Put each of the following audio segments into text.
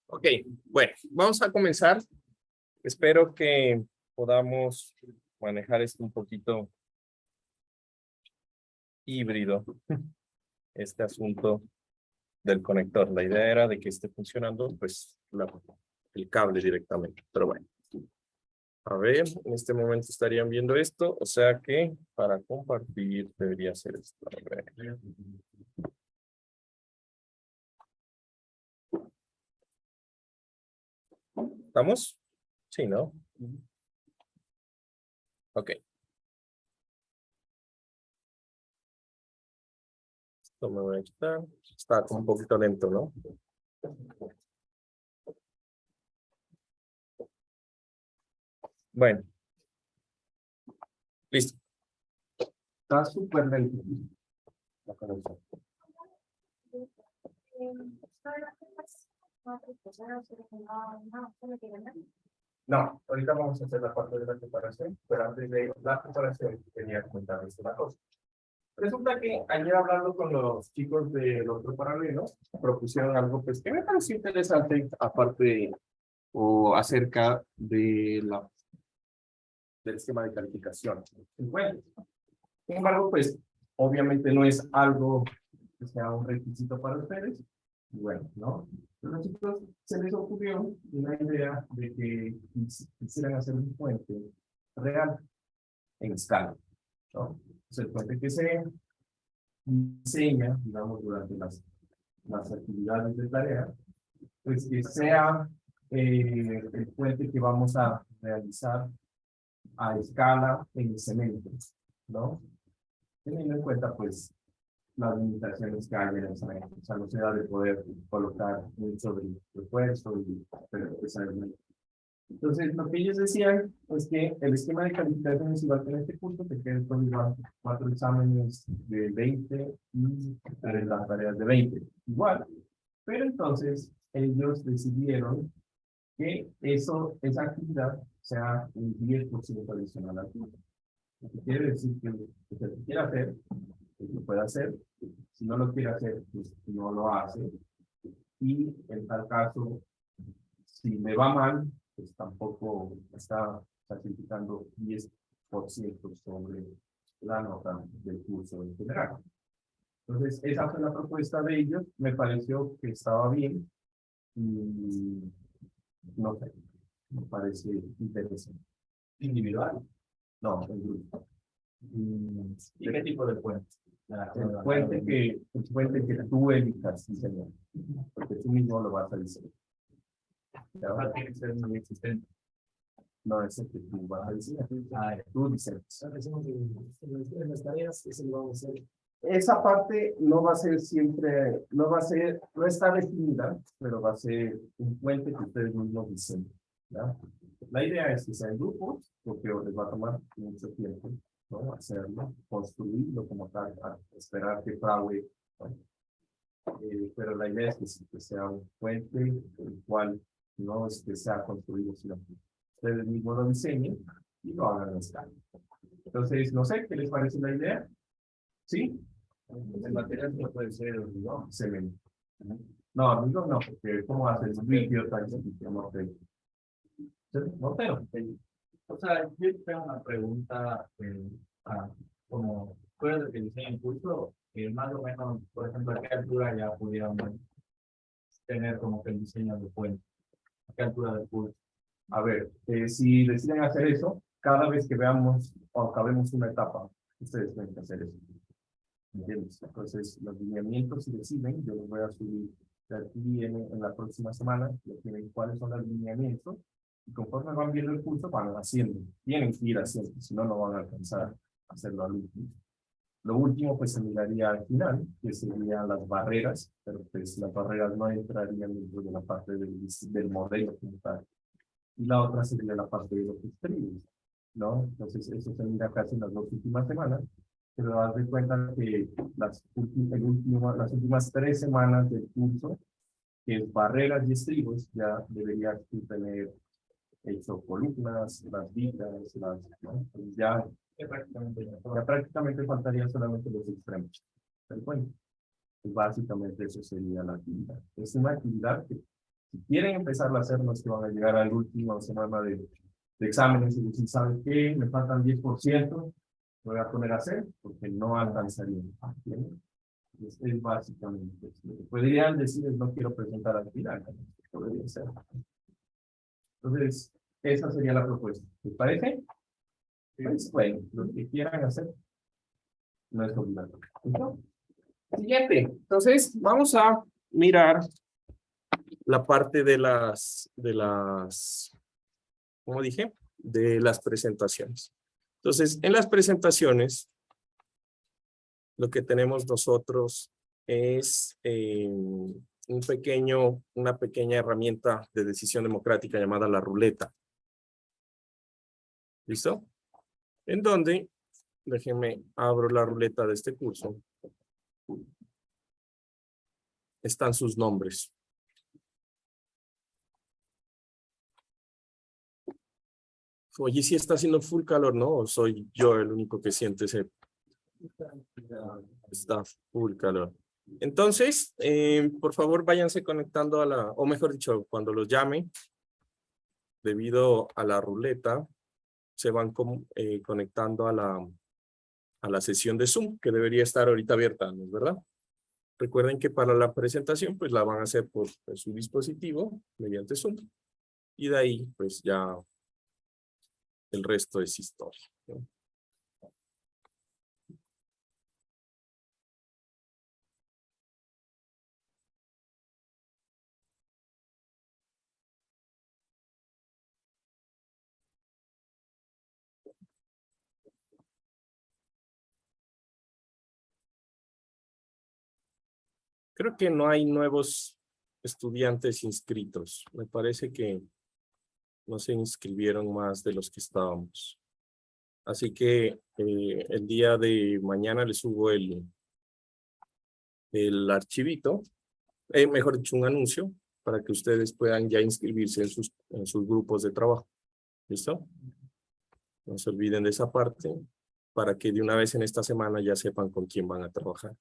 Ok, bueno, vamos a comenzar. Espero que podamos manejar esto un poquito híbrido, este asunto del conector. La idea era de que esté funcionando pues el cable directamente, pero bueno. A ver, en este momento estarían viendo esto, o sea que para compartir debería ser esto. A ver. ¿Estamos? Sí, ¿no? Ok. Esto me voy a quitar. Está como un poquito lento, ¿no? Bueno. Listo. Está súper lento. La conexión. No, ahorita vamos a hacer la parte de la preparación, pero antes de la preparación quería comentarles una cosa. Resulta que ayer hablando con los chicos de otro paralelo, propusieron algo pues, que me pareció interesante, aparte o acerca de del esquema de calificación. Bueno, sin embargo, pues obviamente no es algo que sea un requisito para ustedes. Bueno, ¿no? Pero los chicos se les ocurrió una idea de que quisieran hacer un puente real en escala, ¿no? Es el puente que se diseña, digamos, durante las actividades de tarea, pues que sea el puente que vamos a realizar a escala en cemento, ¿no? Teniendo en cuenta, pues, las limitaciones que hay en el cemento, o sea, no se da de poder colocar mucho de refuerzo y entonces, lo que ellos decían es que el esquema de calificación es igual que en este curso, que quedan igual 4 exámenes de 20 y las tareas de 20, igual. Pero entonces, ellos decidieron que esa actividad sea un 10% adicional al curso. Lo que quiere decir que usted lo quiere hacer, pues lo puede hacer. Si no lo quiere hacer, pues no lo hace. Y en tal caso, si me va mal, pues tampoco está sacrificando 10% sobre la nota del curso en general. Entonces, esa fue la propuesta de ellos. Me pareció que estaba bien. Y no sé, me parece interesante. ¿Individual? No, en grupo. ¿Y qué tipo de puente? El puente que tú elijas, sí, señor. Porque tú mismo lo vas a diseñar. Ahora tiene que ser muy existente. No, es el que tú vas a diseñar. Tú diseñas. En las tareas, eso lo vamos a hacer. Esa parte no va a ser siempre, no está definida, pero va a ser un puente que ustedes mismos diseñen, ¿ya? La idea es que sea en grupos, porque les va a tomar mucho tiempo, ¿no? Hacerlo, construirlo como tal, esperar que fraude, ¿no? Pero la idea es que sea un puente, el cual no es que sea construido, sino que ustedes mismos lo diseñen y lo hagan en escala. Entonces, no sé, ¿qué les parece la idea? ¿Sí? El material no puede ser hormigón, cemento. No, hormigón no, porque ¿cómo haces vidrio tan mortero? Mortero. O sea, yo tengo una pregunta, como fuera de que diseño el curso, más o menos, por ejemplo, a qué altura ya pudiéramos tener como que el diseño de puente, a qué altura del curso. A ver, si deciden hacer eso, cada vez que veamos o acabemos una etapa, ustedes tienen que hacer eso. ¿Entiendes? Entonces, los lineamientos, si deciden, yo los voy a subir de aquí en la próxima semana, ya tienen cuáles son los lineamientos, y conforme van viendo el curso, van haciendo. Tienen que ir haciendo, si no, no van a alcanzar a hacerlo al último. Lo último, pues, se miraría al final, que serían las barreras, pero pues las barreras no entrarían dentro de la parte del modelo como tal. Y la otra sería la parte de los estribos, ¿no? Entonces, eso se mira casi en las dos últimas semanas, pero das de cuenta que las últimas 3 semanas del curso, que es barreras y estribos, ya deberías tú tener hecho columnas, las vigas, ¿no? Pues ya prácticamente faltarían solamente los extremos. Pero bueno, pues básicamente eso sería la actividad. Es una actividad que, si quieren empezarla a hacer, no es que van a llegar a la última semana de exámenes y decir, ¿saben qué? Me faltan 10%, me voy a poner a hacer, porque no alcanzaría. Es básicamente eso. Lo que podrían decir es, no quiero presentar al final. Podría ser. Entonces, esa sería la propuesta. ¿Les parece? Pues bueno, lo que quieran hacer no es obligatorio. ¿Listo? Siguiente. Entonces, vamos a mirar la parte ¿cómo dije? De las presentaciones. Entonces, en las presentaciones, lo que tenemos nosotros es una pequeña herramienta de decisión democrática llamada la ruleta. ¿Listo? En donde, déjenme, abro la ruleta de este curso. Están sus nombres. Oye, sí está haciendo full calor, ¿no? ¿O soy yo el único que siente ese? Está full calor. Entonces, por favor, váyanse conectando o mejor dicho, cuando los llame, debido a la ruleta, se van conectando a la sesión de Zoom, que debería estar ahorita abierta, ¿no es verdad? Recuerden que para la presentación, pues la van a hacer por su dispositivo, mediante Zoom. Y de ahí, pues ya el resto es historia, ¿no? Creo que no hay nuevos estudiantes inscritos. Me parece que no se inscribieron más de los que estábamos. Así que el día de mañana les subo el archivito, mejor dicho, un anuncio, para que ustedes puedan ya inscribirse en sus grupos de trabajo. ¿Listo? No se olviden de esa parte, para que de una vez en esta semana ya sepan con quién van a trabajar.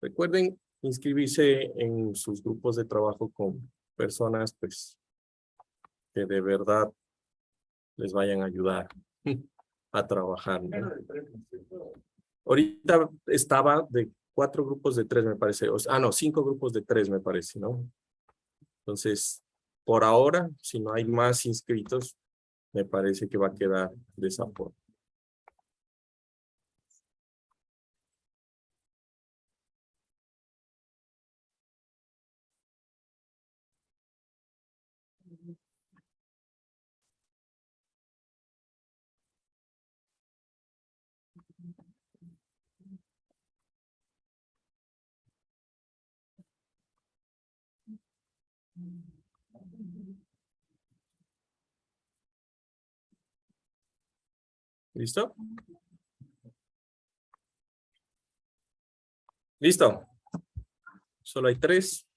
Recuerden inscribirse en sus grupos de trabajo con personas, pues, que de verdad les vayan a ayudar a trabajar, ¿no? Ahorita estaba de 4 grupos de 3, me parece. No, 5 grupos de 3, me parece, ¿no? Entonces, por ahora, si no hay más inscritos, me parece que va a quedar de esa forma. ¿Listo? ¿Listo? Solo hay 3.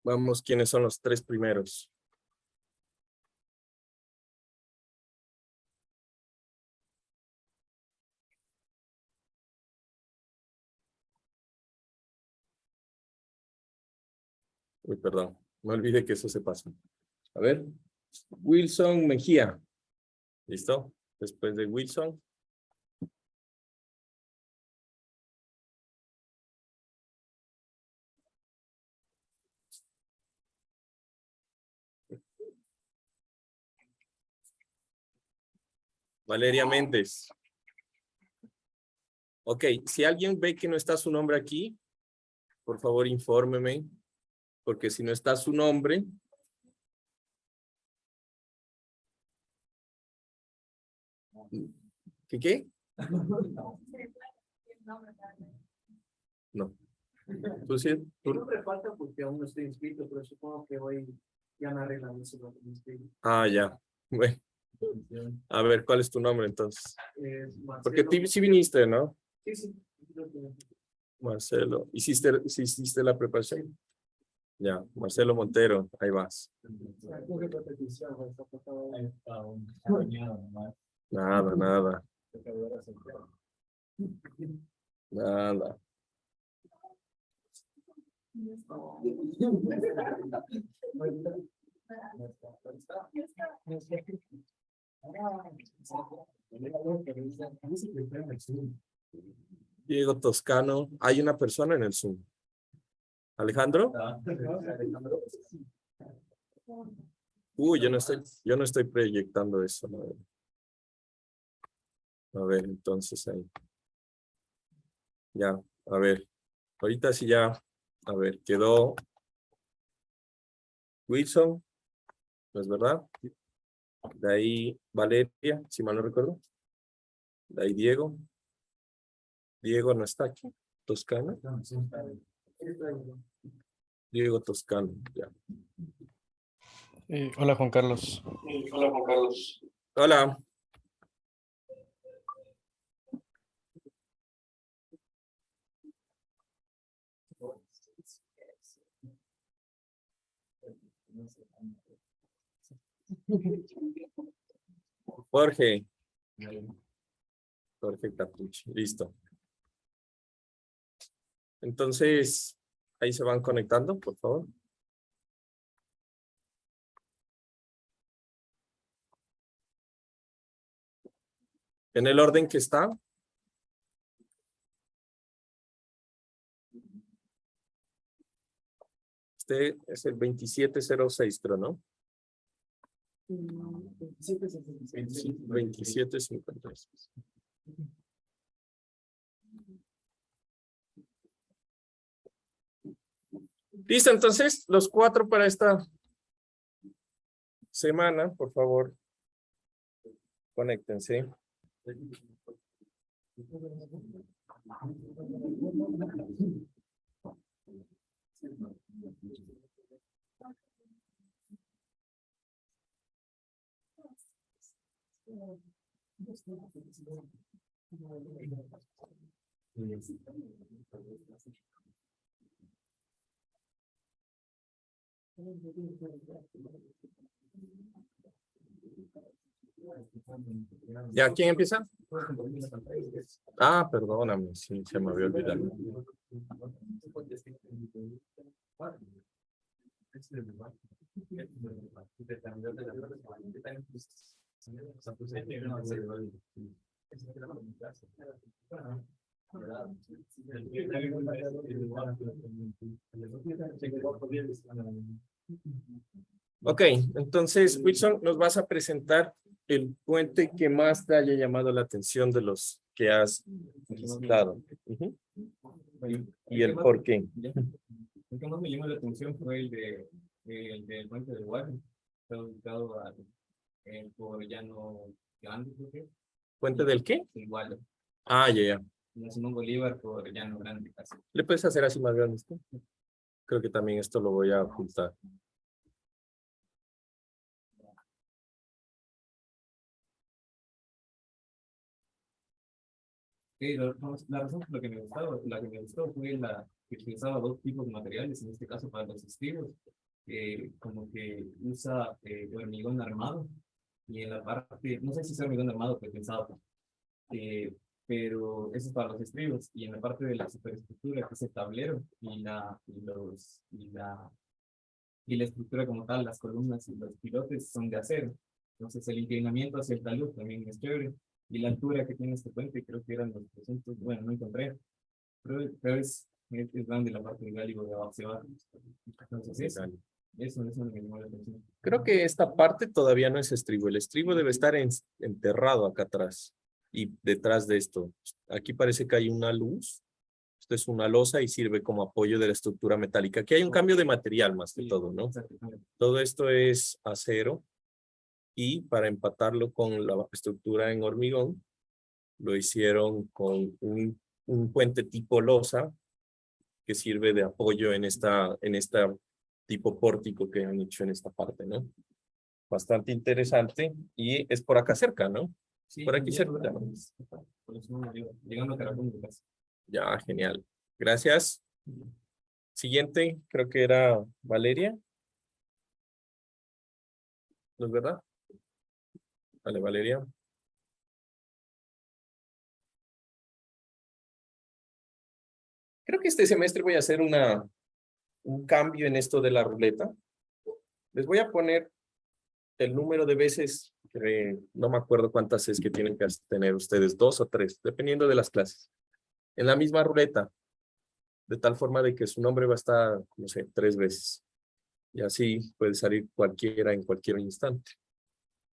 Vamos, ¿quiénes son los 3 primeros? Uy, perdón. No olvide que eso se pasa. A ver. Wilson Mejía. ¿Listo? Después de Wilson. Valeria Méndez. Ok, si alguien ve que no está su nombre aquí, por favor infórmeme, porque si no está su nombre, ¿qué? No. ¿Tú sí? Mi nombre falta porque aún no estoy inscrito, pero supongo que hoy ya me arreglan eso. Ah, ya. Bueno, a ver, ¿cuál es tu nombre entonces? Porque sí viniste, ¿no? Sí, sí. Marcelo. ¿Hiciste la preparación? Ya, Marcelo Montero, ahí vas. Nada, nada, nada. Diego Toscano, hay una persona en el Zoom. ¿Alejandro? Uy, yo no estoy proyectando eso. No. A ver, entonces ahí. Ya, a ver. Ahorita sí ya. A ver, quedó Wilson, ¿no es verdad? De ahí Valeria, si mal no recuerdo. De ahí Diego. Diego no está aquí. Toscano. Diego Toscano, ya. Hola Juan Carlos. Hola, Juan Carlos. Hola. Jorge. Jorge Capuchi, listo. Entonces, ahí se van conectando, por favor. En el orden que está. Este es el 2706, creo, ¿no? 2756. Listo, entonces, los 4 para esta semana, por favor, conéctense. ¿Ya quién empieza? Ah, perdóname, sí, se me había olvidado. Ok, entonces, Wilson, nos vas a presentar el puente que más te haya llamado la atención de los que has visitado. Ujú. Y el por qué. El que más me llamó la atención fue el del puente de Guadalupe. Está ubicado por Llano Grande, creo que. ¿Puente del qué? Igual, Ah, ya. en Simón Bolívar por Llano Grande, casi. ¿Le puedes hacer así más grande esto? Creo que también esto lo voy a ocultar. Sí, la razón por la que me gustaba, la que me gustó fue la que utilizaba dos tipos de materiales, en este caso para los estribos, como que usa hormigón armado, y en la parte, no sé si es hormigón armado, pero pensado, pero eso es para los estribos, y en la parte de la superestructura, que es el tablero, y la y la estructura como tal, las columnas y los pilotes son de acero. Entonces el inclinamiento hacia el talud también es chévere. Y la altura que tiene este puente, creo que eran los 300, bueno, no encontré, pero es grande la parte del gálibo de abajo hacia abajo. Entonces eso me llamó la atención. Creo que esta parte todavía no es estribo. El estribo debe estar enterrado acá atrás y detrás de esto. Aquí parece que hay una luz. Esto es una losa y sirve como apoyo de la estructura metálica. Aquí hay un cambio de material más que todo, ¿no? Todo esto es acero y para empatarlo con la estructura en hormigón, lo hicieron con un puente tipo losa que sirve de apoyo en esta tipo pórtico que han hecho en esta parte, ¿no? Bastante interesante y es por acá cerca, ¿no? Sí, Por aquí cerca. por eso me dio, llegando a Caracol de casa. Ya, genial. Gracias. Siguiente, creo que era Valeria. ¿No es verdad? Vale, Valeria. Creo que este semestre voy a hacer un cambio en esto de la ruleta. Les voy a poner el número de veces, no me acuerdo cuántas es que tienen que tener ustedes, 2 o 3, dependiendo de las clases. En la misma ruleta, de tal forma de que su nombre va a estar, no sé, 3 veces. Y así puede salir cualquiera en cualquier instante.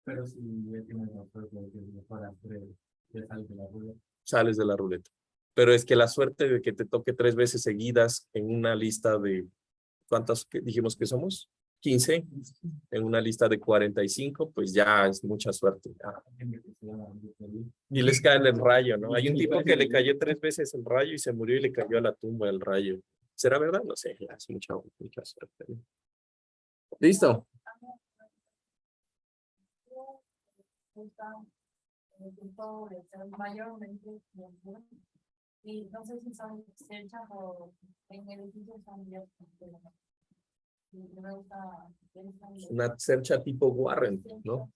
Pero si ya tiene la suerte de que para hacer el sal de la ruleta. Sales de la ruleta. Pero es que la suerte de que te toque 3 veces seguidas en una lista de, ¿cuántas dijimos que somos? 15, en una lista de 45, pues ya es mucha suerte. Y les cae el rayo, ¿no? Hay un tipo que le cayó 3 veces el rayo y se murió y le cayó a la tumba el rayo. ¿Será verdad? No sé, ya es mucha suerte. ¿Listo? Mayormente y no sé si son cerchas o en edificios son abiertos. Me gusta Una cercha tipo Warren, ¿no?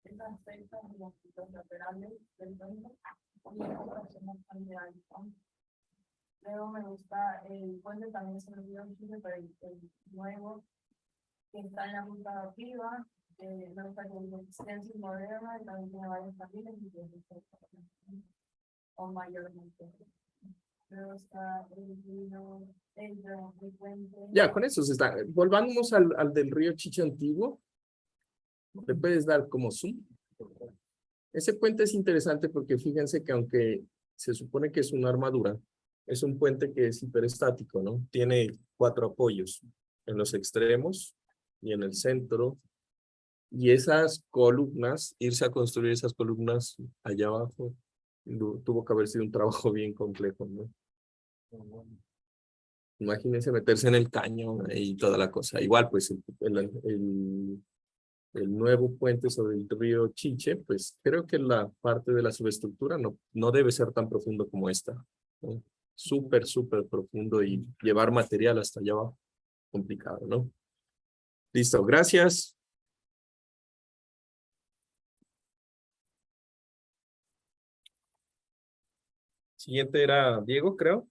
estas cerchas y los pisos laterales del dueño y las generales. Luego me gusta el puente, también se me olvidó mucho, pero el nuevo que está en la ruta arriba. Me gusta que es extenso y moderna y también tiene varios carriles o mayormente. Luego está el puente. Ya, con eso se está. Volvamos al del río Chicha Antiguo. ¿Le puedes dar como zoom? Ese puente es interesante porque fíjense que aunque se supone que es una armadura, es un puente que es hiperestático, ¿no? Tiene 4 apoyos en los extremos y en el centro. Y esas columnas, irse a construir esas columnas allá abajo, tuvo que haber sido un trabajo bien complejo, ¿no? Imagínense meterse en el cañón y toda la cosa. Igual, pues, el nuevo puente sobre el río Chiche, pues, creo que la parte de la subestructura no debe ser tan profundo como esta, ¿no? Súper, súper profundo y llevar material hasta allá abajo, complicado, ¿no? Listo, gracias. Siguiente era Diego, creo.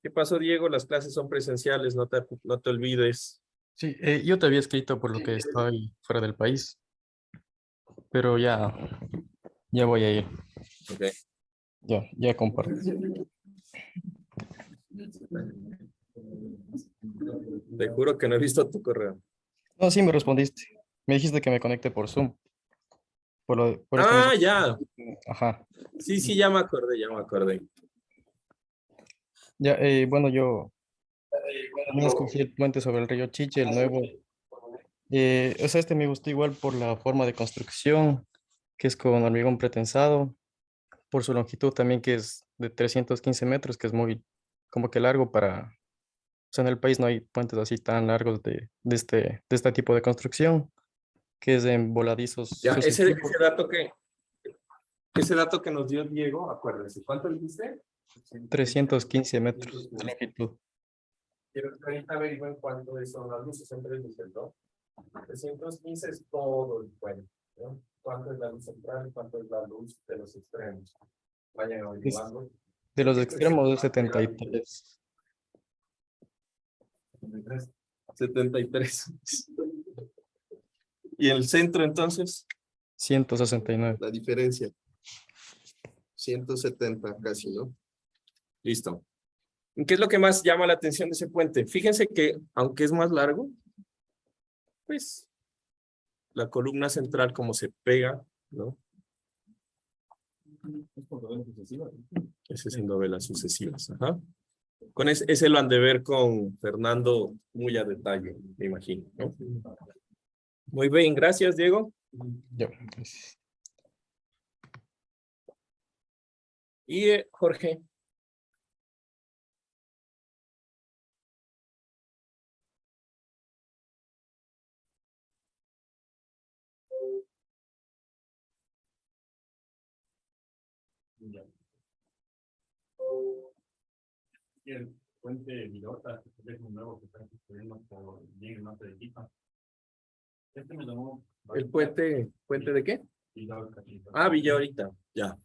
¿Qué pasó, Diego? Las clases son presenciales, no te olvides. Sí, yo te había escrito por lo que estoy fuera del país, pero ya voy a ir. Ok. Ya comparto. Te juro que no he visto tu correo. No, sí me respondiste. Me dijiste que me conecte por Zoom. Por esto mismo. Ya. Ajá. Sí, ya me acordé. Ya, bueno, yo también escogí el puente sobre el río Chiche, el nuevo. O sea, este me gustó igual por la forma de construcción, que es con hormigón pretensado, por su longitud también, que es de 315 metros, que es muy como que largo para... O sea, en el país no hay puentes así tan largos de este tipo de construcción, que es en voladizos Ya, sucesivos. ese dato que nos dio Diego, acuérdense. ¿Cuánto dijiste? 315 metros de longitud. Quiero que ahorita averigüen cuánto son las luces entre luces, ¿no? 315 es todo el puente, ¿no? ¿Cuánto es la luz central y cuánto es la luz de los extremos? Vayan averiguando. De los extremos de 73. 73. ¿Y el centro entonces? 169. La diferencia. 170 casi, ¿no? Listo. ¿Qué es lo que más llama la atención de ese puente? Fíjense que, aunque es más largo, pues, la columna central como se pega, ¿no? Ese sin novelas sucesivas, ajá. Con ese lo han de ver con Fernando muy a detalle, me imagino, ¿no? Muy bien, gracias, Diego. Ya. Y Jorge. Y el puente de Vilota, que es un nuevo que está construyendo por bien más de Equipa. Este me tomó. ¿El puente de qué? Vilota. Ah, Villa Ahorita, ya.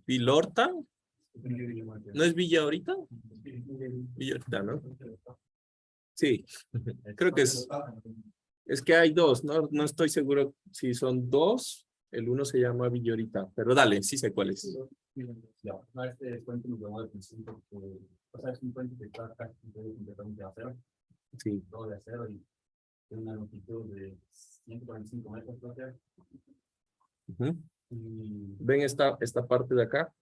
¿Vilorta? ¿No es Villa Ahorita? Villa Ahorita, ¿no? Sí, creo que es que hay dos, no estoy seguro si son dos. El uno se llama Villorita, pero dale, sí sé cuál es. Ya, no, este puente me tomó de principio, o sea, es un puente que está casi completamente de acero, Sí. todo de acero y tiene una longitud de 145 metros, creo que. Ujú. Y ¿Ven esta parte de acá?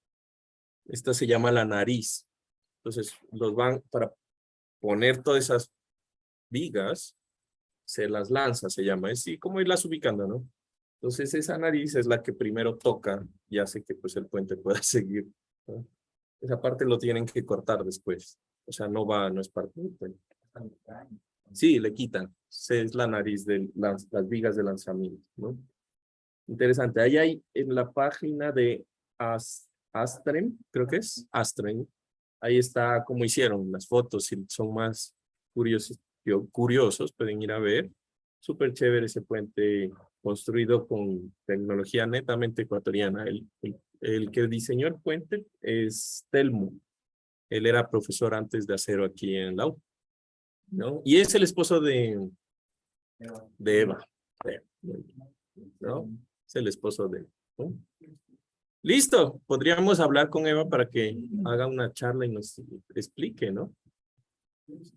Esta se llama la nariz. Entonces, los van para poner todas esas vigas, se las lanza, se llama. Es así como irlas ubicando, ¿no? Entonces, esa nariz es la que primero toca y hace que pues el puente pueda seguir, ¿no? Esa parte lo tienen que cortar después. O sea, no es parte del puente. Sí, le quitan. Es la nariz de las vigas de lanzamiento, ¿no? Interesante. Ahí hay en la página de Astrem, creo que es Astrem. Ahí está cómo hicieron las fotos. Si son más curiosos, pueden ir a ver. Súper chévere ese puente construido con tecnología netamente ecuatoriana. El que diseñó el puente es Telmo. Él era profesor antes de acero aquí en la U, ¿no? Y es el esposo de Eva, ¿no? Es el esposo de, ¿no? Listo, podríamos hablar con Eva para que haga una charla y nos explique, ¿no?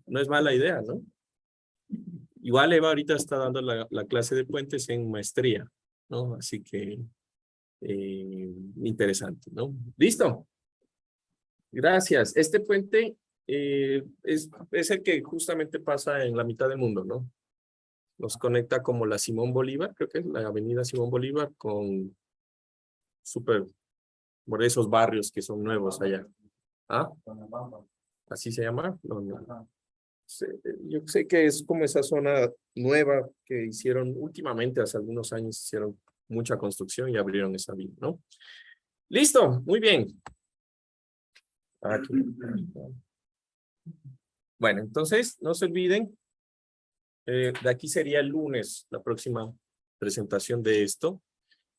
No es mala idea, ¿no? Igual Eva ahorita está dando la clase de puentes en maestría, ¿no? Así que interesante, ¿no? Listo. Gracias. Este puente es el que justamente pasa en la mitad del mundo, ¿no? Nos conecta como la Simón Bolívar, creo que es la avenida Simón Bolívar con por esos barrios que son nuevos allá. ¿Ah? ¿Así se llama? No. Yo sé que es como esa zona nueva que hicieron últimamente, hace algunos años hicieron mucha construcción y abrieron esa vía, ¿no? Listo, muy bien. Aquí. Bueno, entonces, no se olviden, de aquí sería el lunes la próxima presentación de esto.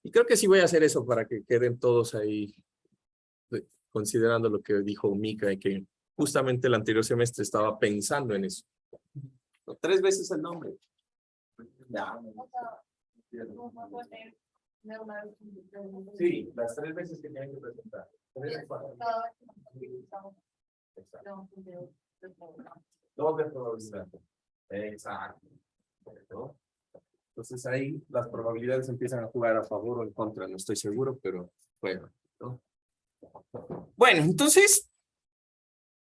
Y creo que sí voy a hacer eso para que queden todos ahí considerando lo que dijo Mica y que justamente el anterior semestre estaba pensando en eso. 3 veces el nombre. Ya. Sí, las 3 veces que tienen que presentar. 3 o 4. Exacto. 2 de probabilidad. Exacto. Entonces ahí las probabilidades empiezan a jugar a favor o en contra, no estoy seguro, pero bueno, ¿no? Bueno, entonces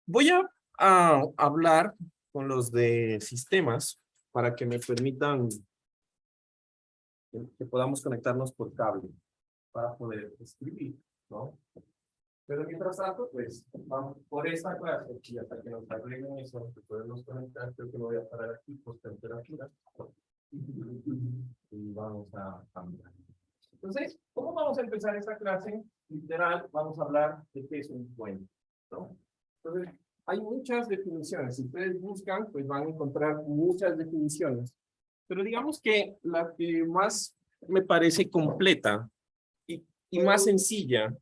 voy a hablar con los de sistemas para que me permitan que podamos conectarnos por cable para poder escribir, ¿no? Pero mientras tanto, pues, vamos por esta clase y hasta que nos arreglen eso, que podemos conectar, creo que me voy a parar aquí por temperatura. Y vamos a cambiar. Entonces, ¿cómo vamos a empezar esta clase? Literal, vamos a hablar de qué es un puente, ¿no? Entonces, hay muchas definiciones. Si ustedes buscan, pues van a encontrar muchas definiciones. Pero digamos que la que más me parece completa y más sencilla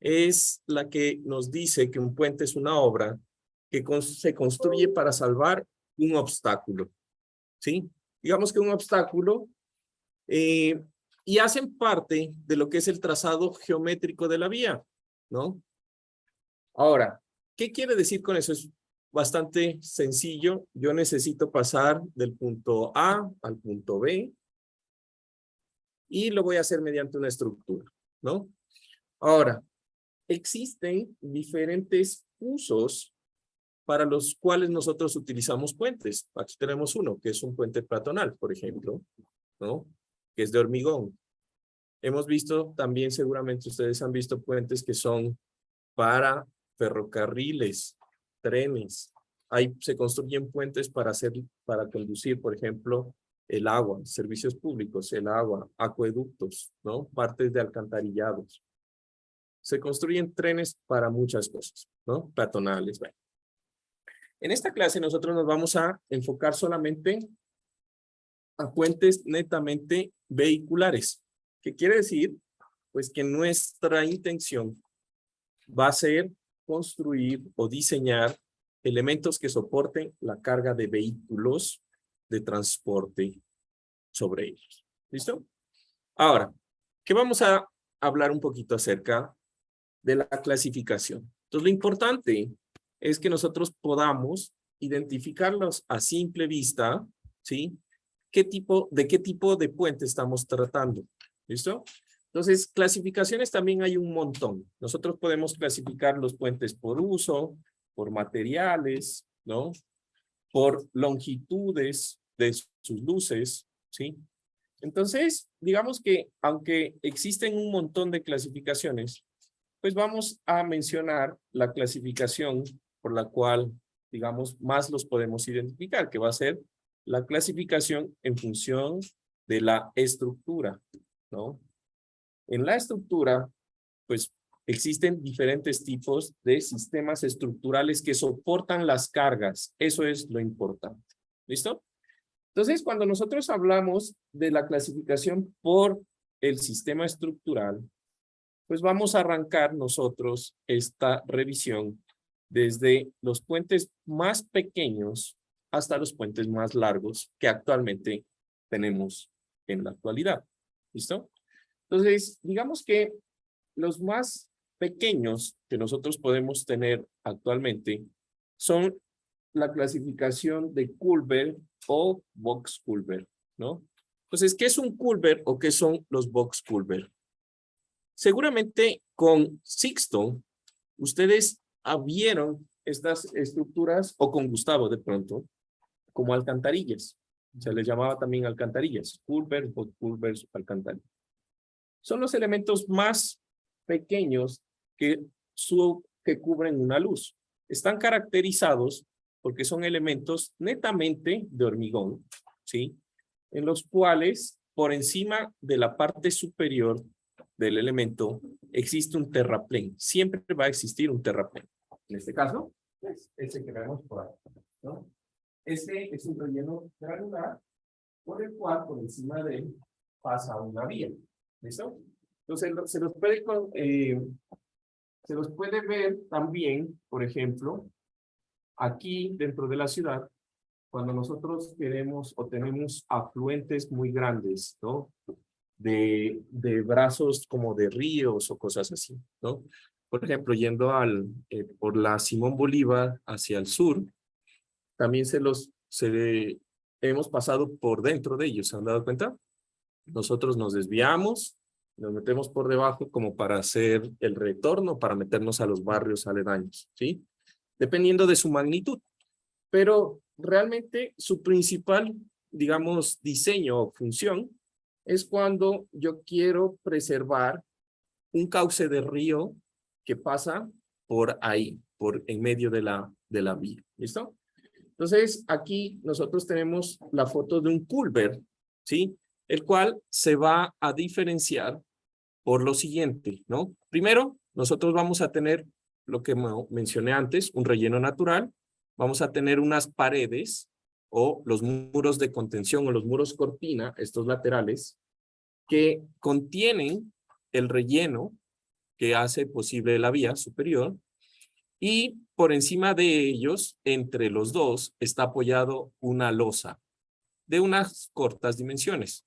es la que nos dice que un puente es una obra que se construye para salvar un obstáculo, ¿sí? Digamos que un obstáculo y hacen parte de lo que es el trazado geométrico de la vía, ¿no? Ahora, ¿qué quiere decir con eso? Es bastante sencillo. Yo necesito pasar del punto A al punto B y lo voy a hacer mediante una estructura, ¿no? Ahora, existen diferentes usos para los cuales nosotros utilizamos puentes. Aquí tenemos uno, que es un puente peatonal, por ejemplo, ¿no? Que es de hormigón. Hemos visto también, seguramente ustedes han visto puentes que son para ferrocarriles, trenes. Ahí se construyen puentes para conducir, por ejemplo, el agua, servicios públicos, el agua, acueductos, ¿no? Partes de alcantarillados. Se construyen trenes para muchas cosas, ¿no? Peatonales, bueno. En esta clase nosotros nos vamos a enfocar solamente a puentes netamente vehiculares. ¿Qué quiere decir? Pues que nuestra intención va a ser construir o diseñar elementos que soporten la carga de vehículos de transporte sobre ellos. ¿Listo? Ahora, ¿qué vamos a hablar un poquito acerca de la clasificación? Entonces, lo importante es que nosotros podamos identificarlos a simple vista, ¿sí? ¿De qué tipo de puente estamos tratando? ¿Listo? Entonces, clasificaciones también hay un montón. Nosotros podemos clasificar los puentes por uso, por materiales, ¿no? Por longitudes de sus luces, ¿sí? Entonces, digamos que aunque existen un montón de clasificaciones, pues vamos a mencionar la clasificación por la cual, digamos, más los podemos identificar, que va a ser la clasificación en función de la estructura, ¿no? En la estructura, pues existen diferentes tipos de sistemas estructurales que soportan las cargas. Eso es lo importante. ¿Listo? Entonces, cuando nosotros hablamos de la clasificación por el sistema estructural, pues vamos a arrancar nosotros esta revisión desde los puentes más pequeños hasta los puentes más largos que actualmente tenemos en la actualidad. ¿Listo? Entonces, digamos que los más pequeños que nosotros podemos tener actualmente son la clasificación de Culver o Box Culver, ¿no? Entonces, ¿qué es un Culver o qué son los Box Culver? Seguramente con Sixto, ustedes vieron estas estructuras, o con Gustavo de pronto, como alcantarillas. Se les llamaba también alcantarillas, Culver, Box Culver, alcantarillas. Son los elementos más pequeños que cubren una luz. Están caracterizados porque son elementos netamente de hormigón, ¿sí? En los cuales, por encima de la parte superior del elemento, existe un terraplén. Siempre va a existir un terraplén. En este caso, pues, ese que vemos por ahí, ¿no? Este es un relleno granular por el cual, por encima de él, pasa una vía. ¿Listo? Entonces, se los puede ver también, por ejemplo, aquí dentro de la ciudad, cuando nosotros queremos o tenemos afluentes muy grandes, ¿no? De brazos como de ríos o cosas así, ¿no? Por ejemplo, yendo por la Simón Bolívar hacia el sur, también hemos pasado por dentro de ellos, ¿se han dado cuenta? Nosotros nos desviamos, nos metemos por debajo como para hacer el retorno, para meternos a los barrios aledaños, ¿sí? Dependiendo de su magnitud. Pero realmente su principal, digamos, diseño o función es cuando yo quiero preservar un cauce de río que pasa por ahí, en medio de la vía. ¿Listo? Entonces, aquí nosotros tenemos la foto de un culver, ¿sí? El cual se va a diferenciar por lo siguiente, ¿no? Primero, nosotros vamos a tener lo que mencioné antes, un relleno natural. Vamos a tener unas paredes o los muros de contención o los muros cortina, estos laterales, que contienen el relleno que hace posible la vía superior. Y por encima de ellos, entre los dos, está apoyado una losa de unas cortas dimensiones.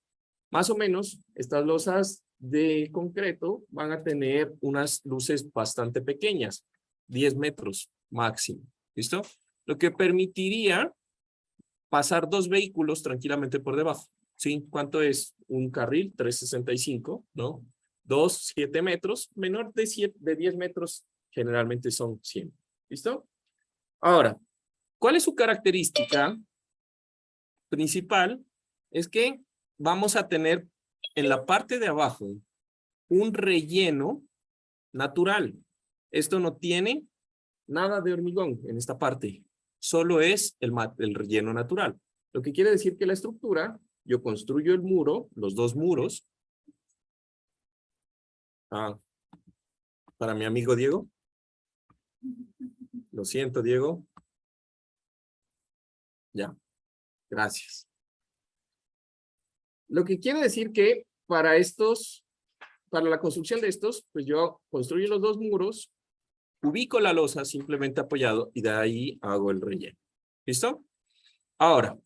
Más o menos, estas losas de concreto van a tener unas luces bastante pequeñas, 10 metros máximo. ¿Listo? Lo que permitiría pasar dos vehículos tranquilamente por debajo. ¿Sí? ¿Cuánto es un carril? 365, ¿no? 2, 7 metros, menor de 10 metros, generalmente son 100. ¿Listo? Ahora, ¿cuál es su característica principal? Es que vamos a tener en la parte de abajo un relleno natural. Esto no tiene nada de hormigón en esta parte. Solo es el relleno natural. Lo que quiere decir que la estructura, yo construyo el muro, los dos muros. Para mi amigo Diego. Lo siento, Diego. Ya. Gracias. Lo que quiere decir que para la construcción de estos, pues yo construyo los dos muros, ubico la losa simplemente apoyado y de ahí hago el relleno. ¿Listo? Ahora,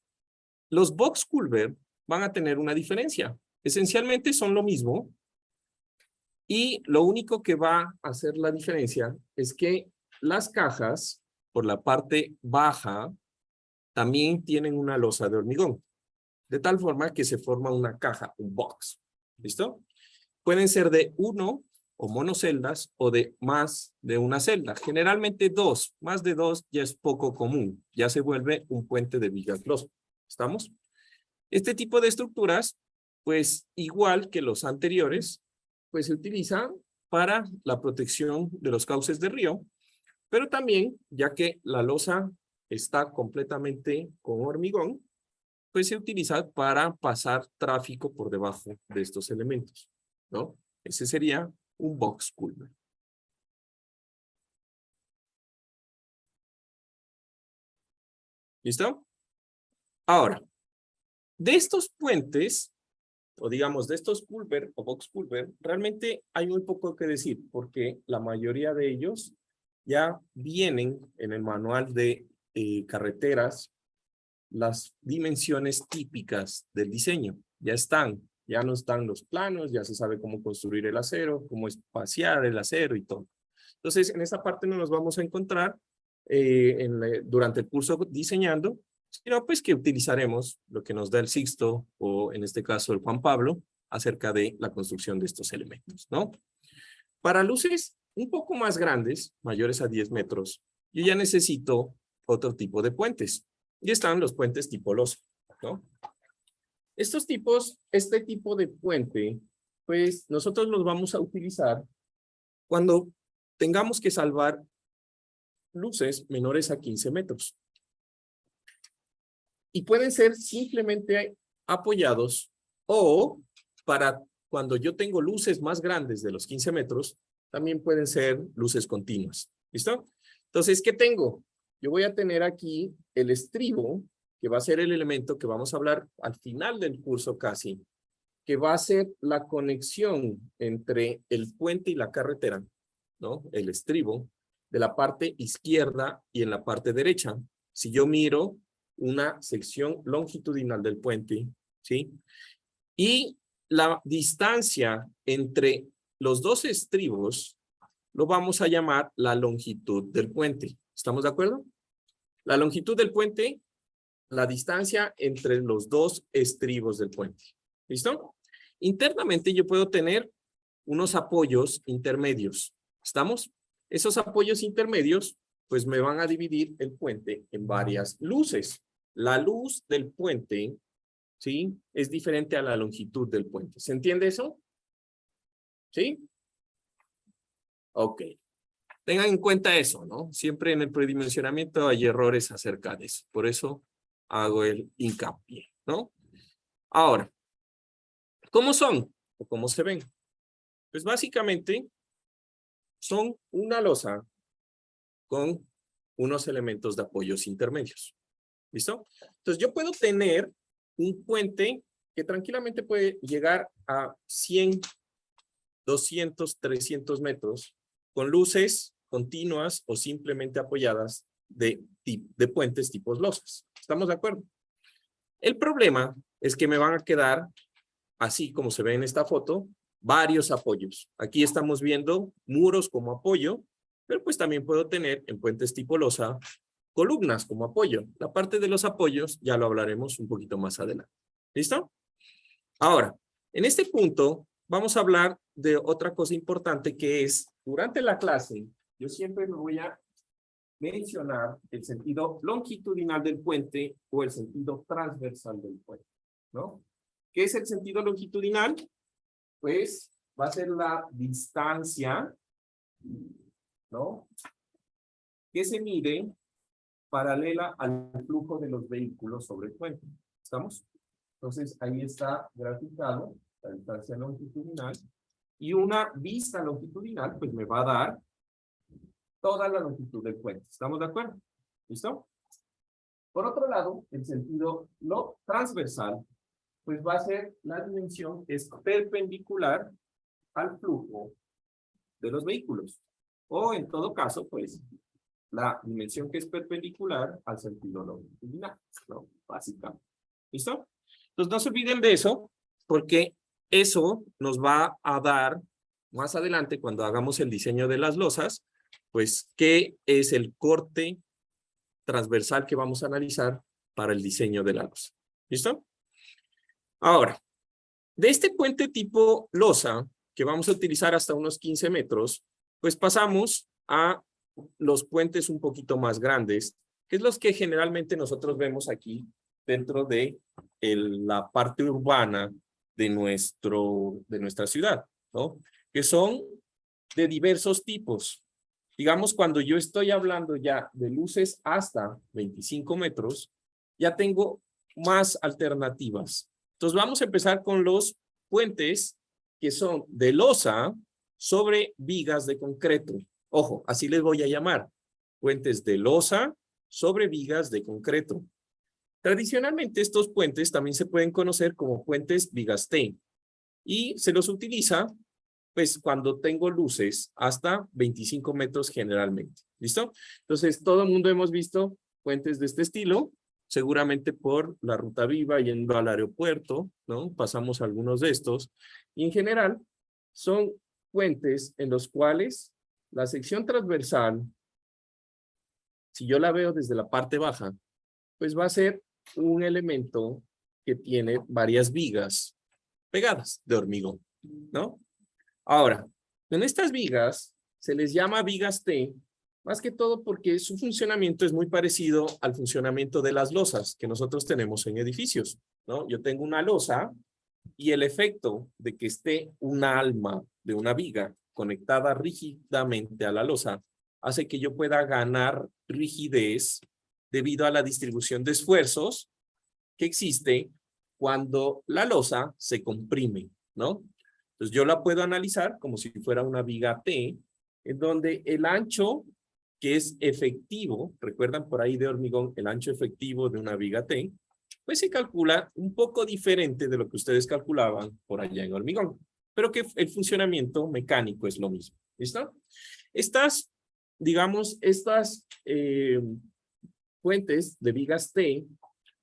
los box culvert van a tener una diferencia. Esencialmente son lo mismo y lo único que va a hacer la diferencia es que las cajas por la parte baja también tienen una losa de hormigón. De tal forma que se forma una caja, un box. ¿Listo? Pueden ser de uno o monoceldas o de más de una celda. Generalmente dos. Más de dos ya es poco común. Ya se vuelve un puente de vigas losa. ¿Estamos? Este tipo de estructuras, pues igual que los anteriores, pues se utilizan para la protección de los cauces de río, pero también, ya que la losa está completamente con hormigón, pues se utiliza para pasar tráfico por debajo de estos elementos, ¿no? Ese sería un box culvert. ¿Listo? Ahora, de estos puentes, o digamos de estos culvert o box culvert, realmente hay muy poco que decir, porque la mayoría de ellos ya vienen en el manual de carreteras, las dimensiones típicas del diseño. Ya están, ya no están los planos, ya se sabe cómo construir el acero, cómo espaciar el acero y todo. Entonces, en esta parte no nos vamos a encontrar durante el curso diseñando, sino pues que utilizaremos lo que nos da el Sixto o en este caso el Juan Pablo acerca de la construcción de estos elementos, ¿no? Para luces un poco más grandes, mayores a 10 metros, yo ya necesito otro tipo de puentes. Y están los puentes tipo losa, ¿no? Este tipo de puente, pues nosotros los vamos a utilizar cuando tengamos que salvar luces menores a 15 metros. Y pueden ser simplemente apoyados o para cuando yo tengo luces más grandes de los 15 metros, también pueden ser luces continuas. ¿Listo? Entonces, ¿qué tengo? Yo voy a tener aquí el estribo, que va a ser el elemento que vamos a hablar al final del curso casi, que va a ser la conexión entre el puente y la carretera, ¿no? El estribo de la parte izquierda y en la parte derecha. Si yo miro una sección longitudinal del puente, ¿sí? Y la distancia entre los dos estribos lo vamos a llamar la longitud del puente. ¿Estamos de acuerdo? La longitud del puente, la distancia entre los dos estribos del puente. ¿Listo? Internamente yo puedo tener unos apoyos intermedios. ¿Estamos? Esos apoyos intermedios, pues me van a dividir el puente en varias luces. La luz del puente, ¿sí? Es diferente a la longitud del puente. ¿Se entiende eso? ¿Sí? Ok. Tengan en cuenta eso, ¿no? Siempre en el predimensionamiento hay errores acerca de eso. Por eso hago el hincapié, ¿no? Ahora, ¿cómo son? ¿O cómo se ven? Pues básicamente son una losa con unos elementos de apoyos intermedios. ¿Listo? Entonces yo puedo tener un puente que tranquilamente puede llegar a 100, 200, 300 metros con luces continuas o simplemente apoyadas de puentes tipos losas. ¿Estamos de acuerdo? El problema es que me van a quedar, así como se ve en esta foto, varios apoyos. Aquí estamos viendo muros como apoyo, pero pues también puedo tener en puentes tipo losa columnas como apoyo. La parte de los apoyos ya lo hablaremos un poquito más adelante. ¿Listo? Ahora, en este punto vamos a hablar de otra cosa importante que es, durante la clase, yo siempre me voy a mencionar el sentido longitudinal del puente o el sentido transversal del puente, ¿no? ¿Qué es el sentido longitudinal? Pues va a ser la distancia, ¿no? Que se mide paralela al flujo de los vehículos sobre el puente. ¿Estamos? Entonces, ahí está graficado la distancia longitudinal y una vista longitudinal, pues me va a dar toda la longitud del puente. ¿Estamos de acuerdo? ¿Listo? Por otro lado, el sentido transversal, pues va a ser la dimensión que es perpendicular al flujo de los vehículos. O en todo caso, pues, la dimensión que es perpendicular al sentido longitudinal, ¿no? Básicamente. ¿Listo? Entonces, no se olviden de eso, porque eso nos va a dar, más adelante, cuando hagamos el diseño de las losas, pues, qué es el corte transversal que vamos a analizar para el diseño de la losa. ¿Listo? Ahora, de este puente tipo losa, que vamos a utilizar hasta unos 15 metros, pues pasamos a los puentes un poquito más grandes, que es los que generalmente nosotros vemos aquí dentro de la parte urbana de nuestra ciudad, ¿no? Que son de diversos tipos. Digamos, cuando yo estoy hablando ya de luces hasta 25 metros, ya tengo más alternativas. Entonces vamos a empezar con los puentes que son de losa sobre vigas de concreto. Ojo, así les voy a llamar. Puentes de losa sobre vigas de concreto. Tradicionalmente estos puentes también se pueden conocer como puentes vigas T. Y se los utiliza pues cuando tengo luces hasta 25 metros generalmente. ¿Listo? Entonces todo el mundo hemos visto puentes de este estilo, seguramente por la Ruta Viva yendo al aeropuerto, ¿no? Pasamos algunos de estos. Y en general son puentes en los cuales la sección transversal, si yo la veo desde la parte baja, pues va a ser un elemento que tiene varias vigas pegadas de hormigón, ¿no? Ahora, en estas vigas se les llama vigas T, más que todo porque su funcionamiento es muy parecido al funcionamiento de las losas que nosotros tenemos en edificios, ¿no? Yo tengo una losa y el efecto de que esté una alma de una viga conectada rígidamente a la losa hace que yo pueda ganar rigidez debido a la distribución de esfuerzos que existe cuando la losa se comprime, ¿no? Entonces yo la puedo analizar como si fuera una viga T, en donde el ancho que es efectivo, recuerdan por ahí de hormigón, el ancho efectivo de una viga T, pues se calcula un poco diferente de lo que ustedes calculaban por allá en hormigón, pero que el funcionamiento mecánico es lo mismo. ¿Listo? Digamos, estas puentes de vigas T,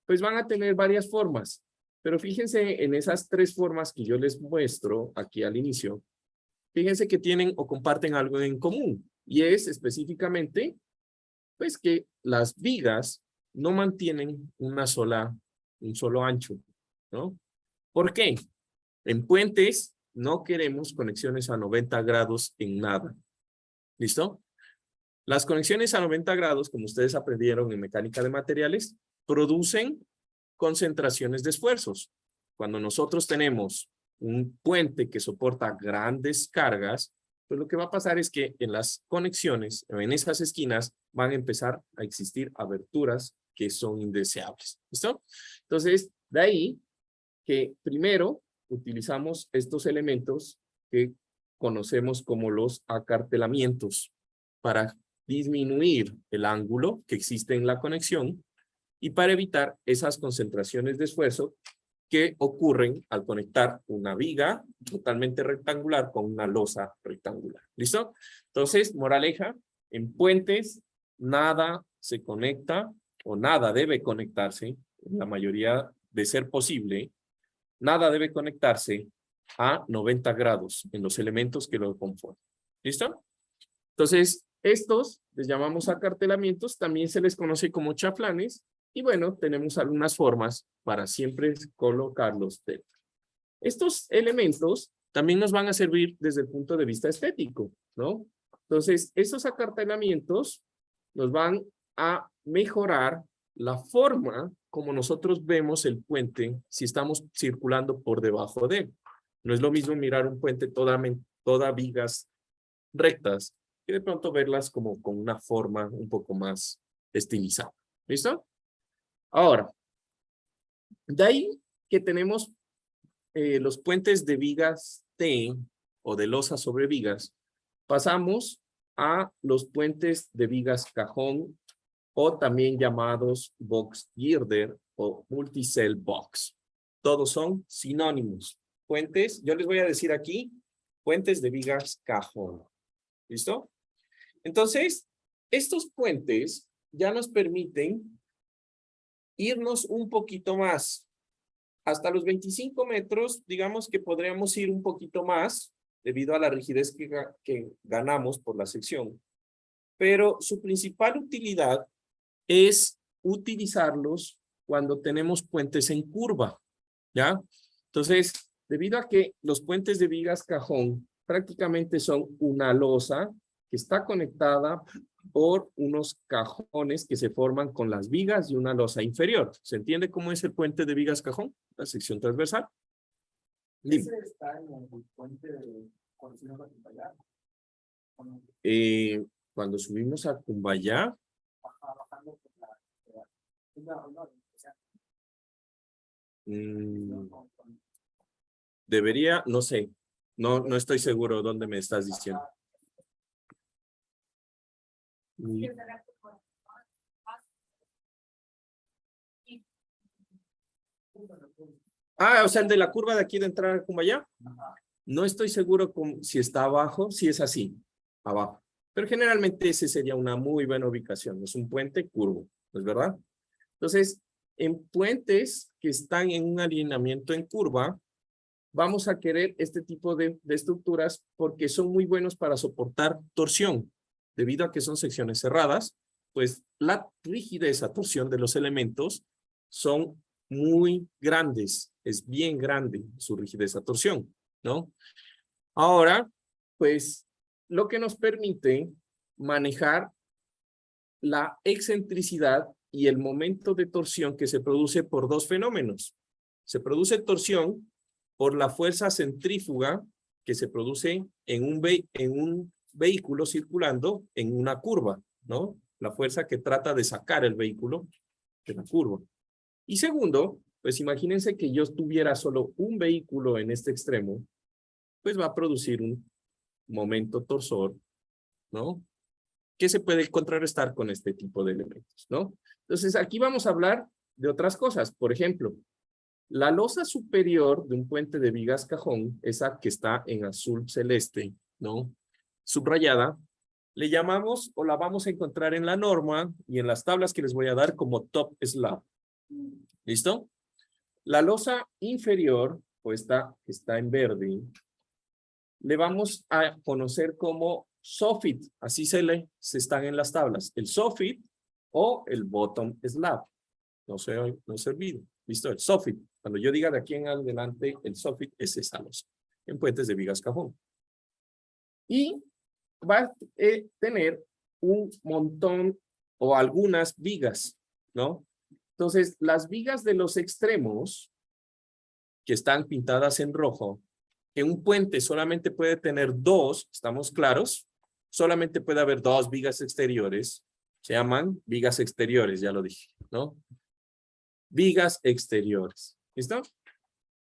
pues van a tener varias formas. Pero fíjense en esas tres formas que yo les muestro aquí al inicio. Fíjense que tienen o comparten algo en común. Y es específicamente, pues que las vigas no mantienen un solo ancho, ¿no? ¿Por qué? En puentes no queremos conexiones a 90 grados en nada. ¿Listo? Las conexiones a 90 grados, como ustedes aprendieron en mecánica de materiales, producen concentraciones de esfuerzos. Cuando nosotros tenemos un puente que soporta grandes cargas, pues lo que va a pasar es que en las conexiones, en esas esquinas, van a empezar a existir aberturas que son indeseables. ¿Listo? Entonces, de ahí que primero utilizamos estos elementos que conocemos como los acartelamientos para disminuir el ángulo que existe en la conexión y para evitar esas concentraciones de esfuerzo que ocurren al conectar una viga totalmente rectangular con una losa rectangular. ¿Listo? Entonces, moraleja, En puentes, nada se conecta o nada debe conectarse, en la mayoría de ser posible, nada debe conectarse a 90 grados en los elementos que lo conforman. ¿Listo? Entonces, estos les llamamos acartelamientos, también se les conoce como chaflanes, y bueno, tenemos algunas formas para siempre colocarlos dentro. Estos elementos también nos van a servir desde el punto de vista estético, ¿no? Entonces, estos acartelamientos nos van a mejorar la forma como nosotros vemos el puente si estamos circulando por debajo de él. No es lo mismo mirar un puente toda vigas rectas y de pronto verlas como con una forma un poco más estilizada. ¿Listo? Ahora, de ahí que tenemos los puentes de vigas T o de losa sobre vigas, pasamos a los puentes de vigas cajón o también llamados box girder o multicell box. Todos son sinónimos. Puentes, yo les voy a decir aquí, puentes de vigas cajón. ¿Listo? Entonces, estos puentes ya nos permiten irnos un poquito más. Hasta los 25 metros, digamos que podríamos ir un poquito más, debido a la rigidez que ganamos por la sección. Pero su principal utilidad es utilizarlos cuando tenemos puentes en curva, ¿ya? Entonces, debido a que los puentes de vigas cajón prácticamente son una losa que está conectada por unos cajones que se forman con las vigas y una losa inferior. ¿Se entiende cómo es el puente de vigas cajón? La sección transversal. Dime. ¿Ese está en el puente de Conocimiento de Cumbayá? Cuando subimos a Cumbayá, Bajando por la... debería, no sé, no estoy seguro dónde me estás diciendo. Ah, o sea, el de la curva de aquí de entrar a Cumbayá. No estoy seguro si está abajo, si es así, abajo. Pero generalmente ese sería una muy buena ubicación. Es un puente curvo, ¿no es verdad? Entonces, en puentes que están en un alineamiento en curva, vamos a querer este tipo de estructuras porque son muy buenos para soportar torsión. Debido a que son secciones cerradas, pues la rigidez a torsión de los elementos son muy grandes. Es bien grande su rigidez a torsión, ¿no? Ahora, pues, lo que nos permite manejar la excentricidad y el momento de torsión que se produce por dos fenómenos. Se produce torsión por la fuerza centrífuga que se produce en un vehículo circulando en una curva, ¿no? La fuerza que trata de sacar el vehículo de la curva. Y segundo, pues imagínense que yo tuviera solo un vehículo en este extremo, pues va a producir un momento torsor, ¿no? Que se puede contrarrestar con este tipo de elementos, ¿no? Entonces, aquí vamos a hablar de otras cosas. Por ejemplo, la losa superior de un puente de vigas cajón, esa que está en azul celeste, ¿no? Subrayada, le llamamos o la vamos a encontrar en la norma y en las tablas que les voy a dar como top slab. ¿Listo? La losa inferior, o esta que está en verde, le vamos a conocer como soffit, así se están en las tablas, el soffit o el bottom slab. No se ha olvide. ¿Listo? El soffit. Cuando yo diga de aquí en adelante, el soffit es esa losa, en puentes de vigas cajón. Y va a tener un montón o algunas vigas, ¿no? Entonces, las vigas de los extremos, que están pintadas en rojo, que un puente solamente puede tener dos, ¿estamos claros? Solamente puede haber dos vigas exteriores, se llaman vigas exteriores, ya lo dije, ¿no? Vigas exteriores, ¿listo?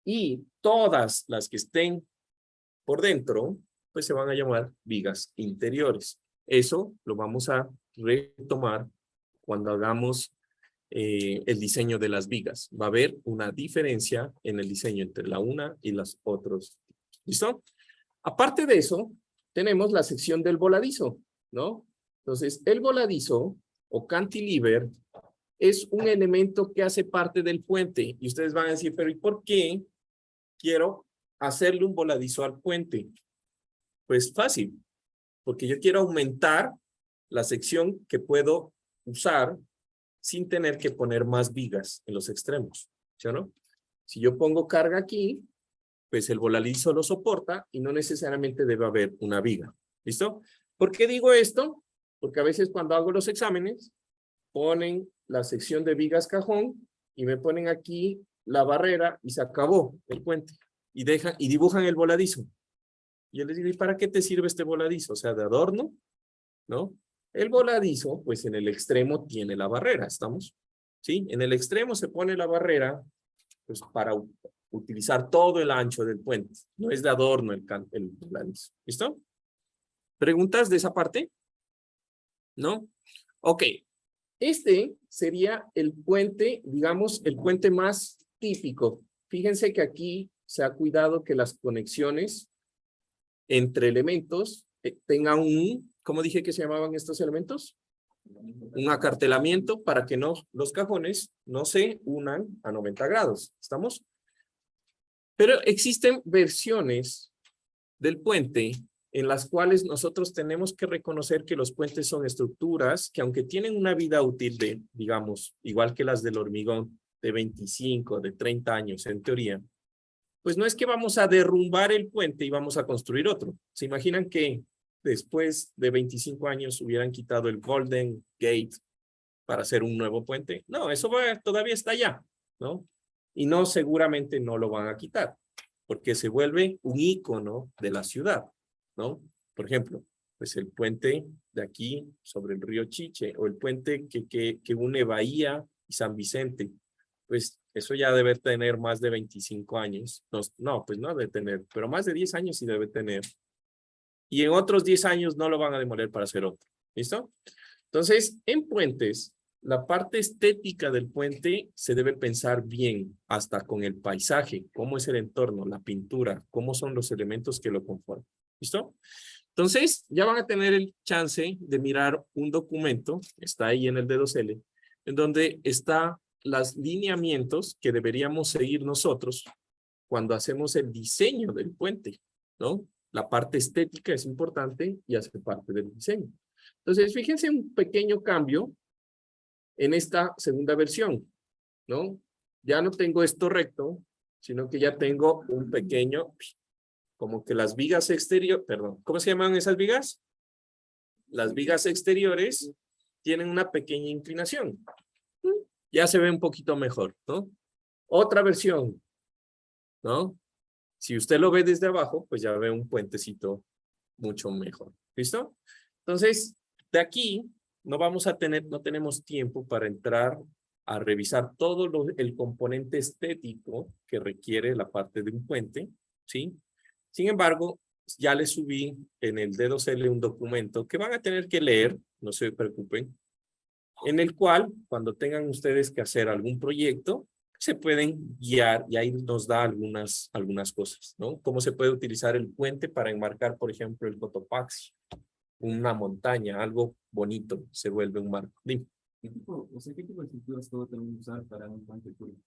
Y todas las que estén por dentro, pues se van a llamar vigas interiores. Eso lo vamos a retomar cuando hagamos el diseño de las vigas. Va a haber una diferencia en el diseño entre la una y las otras. ¿Listo? Aparte de eso, tenemos la sección del voladizo, ¿no? Entonces, el voladizo o cantilever es un elemento que hace parte del puente. Y ustedes van a decir, pero ¿y por qué quiero hacerle un voladizo al puente? Pues fácil, porque yo quiero aumentar la sección que puedo usar sin tener que poner más vigas en los extremos, ¿sí o no? Si yo pongo carga aquí, pues el voladizo lo soporta y no necesariamente debe haber una viga. ¿Listo? ¿Por qué digo esto? Porque a veces cuando hago los exámenes, ponen la sección de vigas cajón y me ponen aquí la barrera y se acabó el puente. Y dibujan el voladizo. Y yo les digo, ¿y para qué te sirve este voladizo? O sea, de adorno, ¿no? El voladizo, pues en el extremo tiene la barrera, ¿estamos? ¿Sí? En el extremo se pone la barrera, pues para utilizar todo el ancho del puente. No es de adorno el voladizo. ¿Listo? ¿Preguntas de esa parte? ¿No? Ok. Este sería el puente, digamos, el puente más típico. Fíjense que aquí se ha cuidado que las conexiones entre elementos tengan ¿cómo dije que se llamaban estos elementos? Un acartelamiento para que no, los cajones no se unan a 90 grados. ¿Estamos? Pero existen versiones del puente en las cuales nosotros tenemos que reconocer que los puentes son estructuras que aunque tienen una vida útil de, digamos, igual que las del hormigón, de 25, de 30 años en teoría, pues no es que vamos a derrumbar el puente y vamos a construir otro. ¿Se imaginan que después de 25 años hubieran quitado el Golden Gate para hacer un nuevo puente? No, eso todavía está allá, ¿no? Y no, seguramente no lo van a quitar, porque se vuelve un ícono de la ciudad, ¿no? Por ejemplo, pues el puente de aquí sobre el río Chiche, o el puente que une Bahía y San Vicente, pues eso ya debe tener más de 25 años. No, pues no debe tener, pero más de 10 años sí debe tener. Y en otros 10 años no lo van a demoler para hacer otro. ¿Listo? Entonces, en puentes, la parte estética del puente se debe pensar bien, hasta con el paisaje, cómo es el entorno, la pintura, cómo son los elementos que lo conforman. ¿Listo? Entonces, ya van a tener el chance de mirar un documento, está ahí en el D2L, en donde está los lineamientos que deberíamos seguir nosotros cuando hacemos el diseño del puente, ¿no? La parte estética es importante y hace parte del diseño. Entonces, fíjense un pequeño cambio en esta segunda versión, ¿no? Ya no tengo esto recto, sino que ya tengo un pequeño, como que las vigas exteriores, perdón, ¿cómo se llaman esas vigas? Las vigas exteriores tienen una pequeña inclinación. Ya se ve un poquito mejor, ¿no? Otra versión, ¿no? Si usted lo ve desde abajo, pues ya ve un puentecito mucho mejor. ¿Listo? Entonces, de aquí no vamos a tener, no tenemos tiempo para entrar a revisar todo el componente estético que requiere la parte de un puente, ¿sí? Sin embargo, ya les subí en el D2L un documento que van a tener que leer, no se preocupen, en el cual, cuando tengan ustedes que hacer algún proyecto, se pueden guiar y ahí nos da algunas cosas, ¿no? Cómo se puede utilizar el puente para enmarcar, por ejemplo, el Cotopaxi, una montaña, algo bonito, se vuelve un marco. Dime. ¿Qué tipo de estructuras puedo también usar para un puente curvo?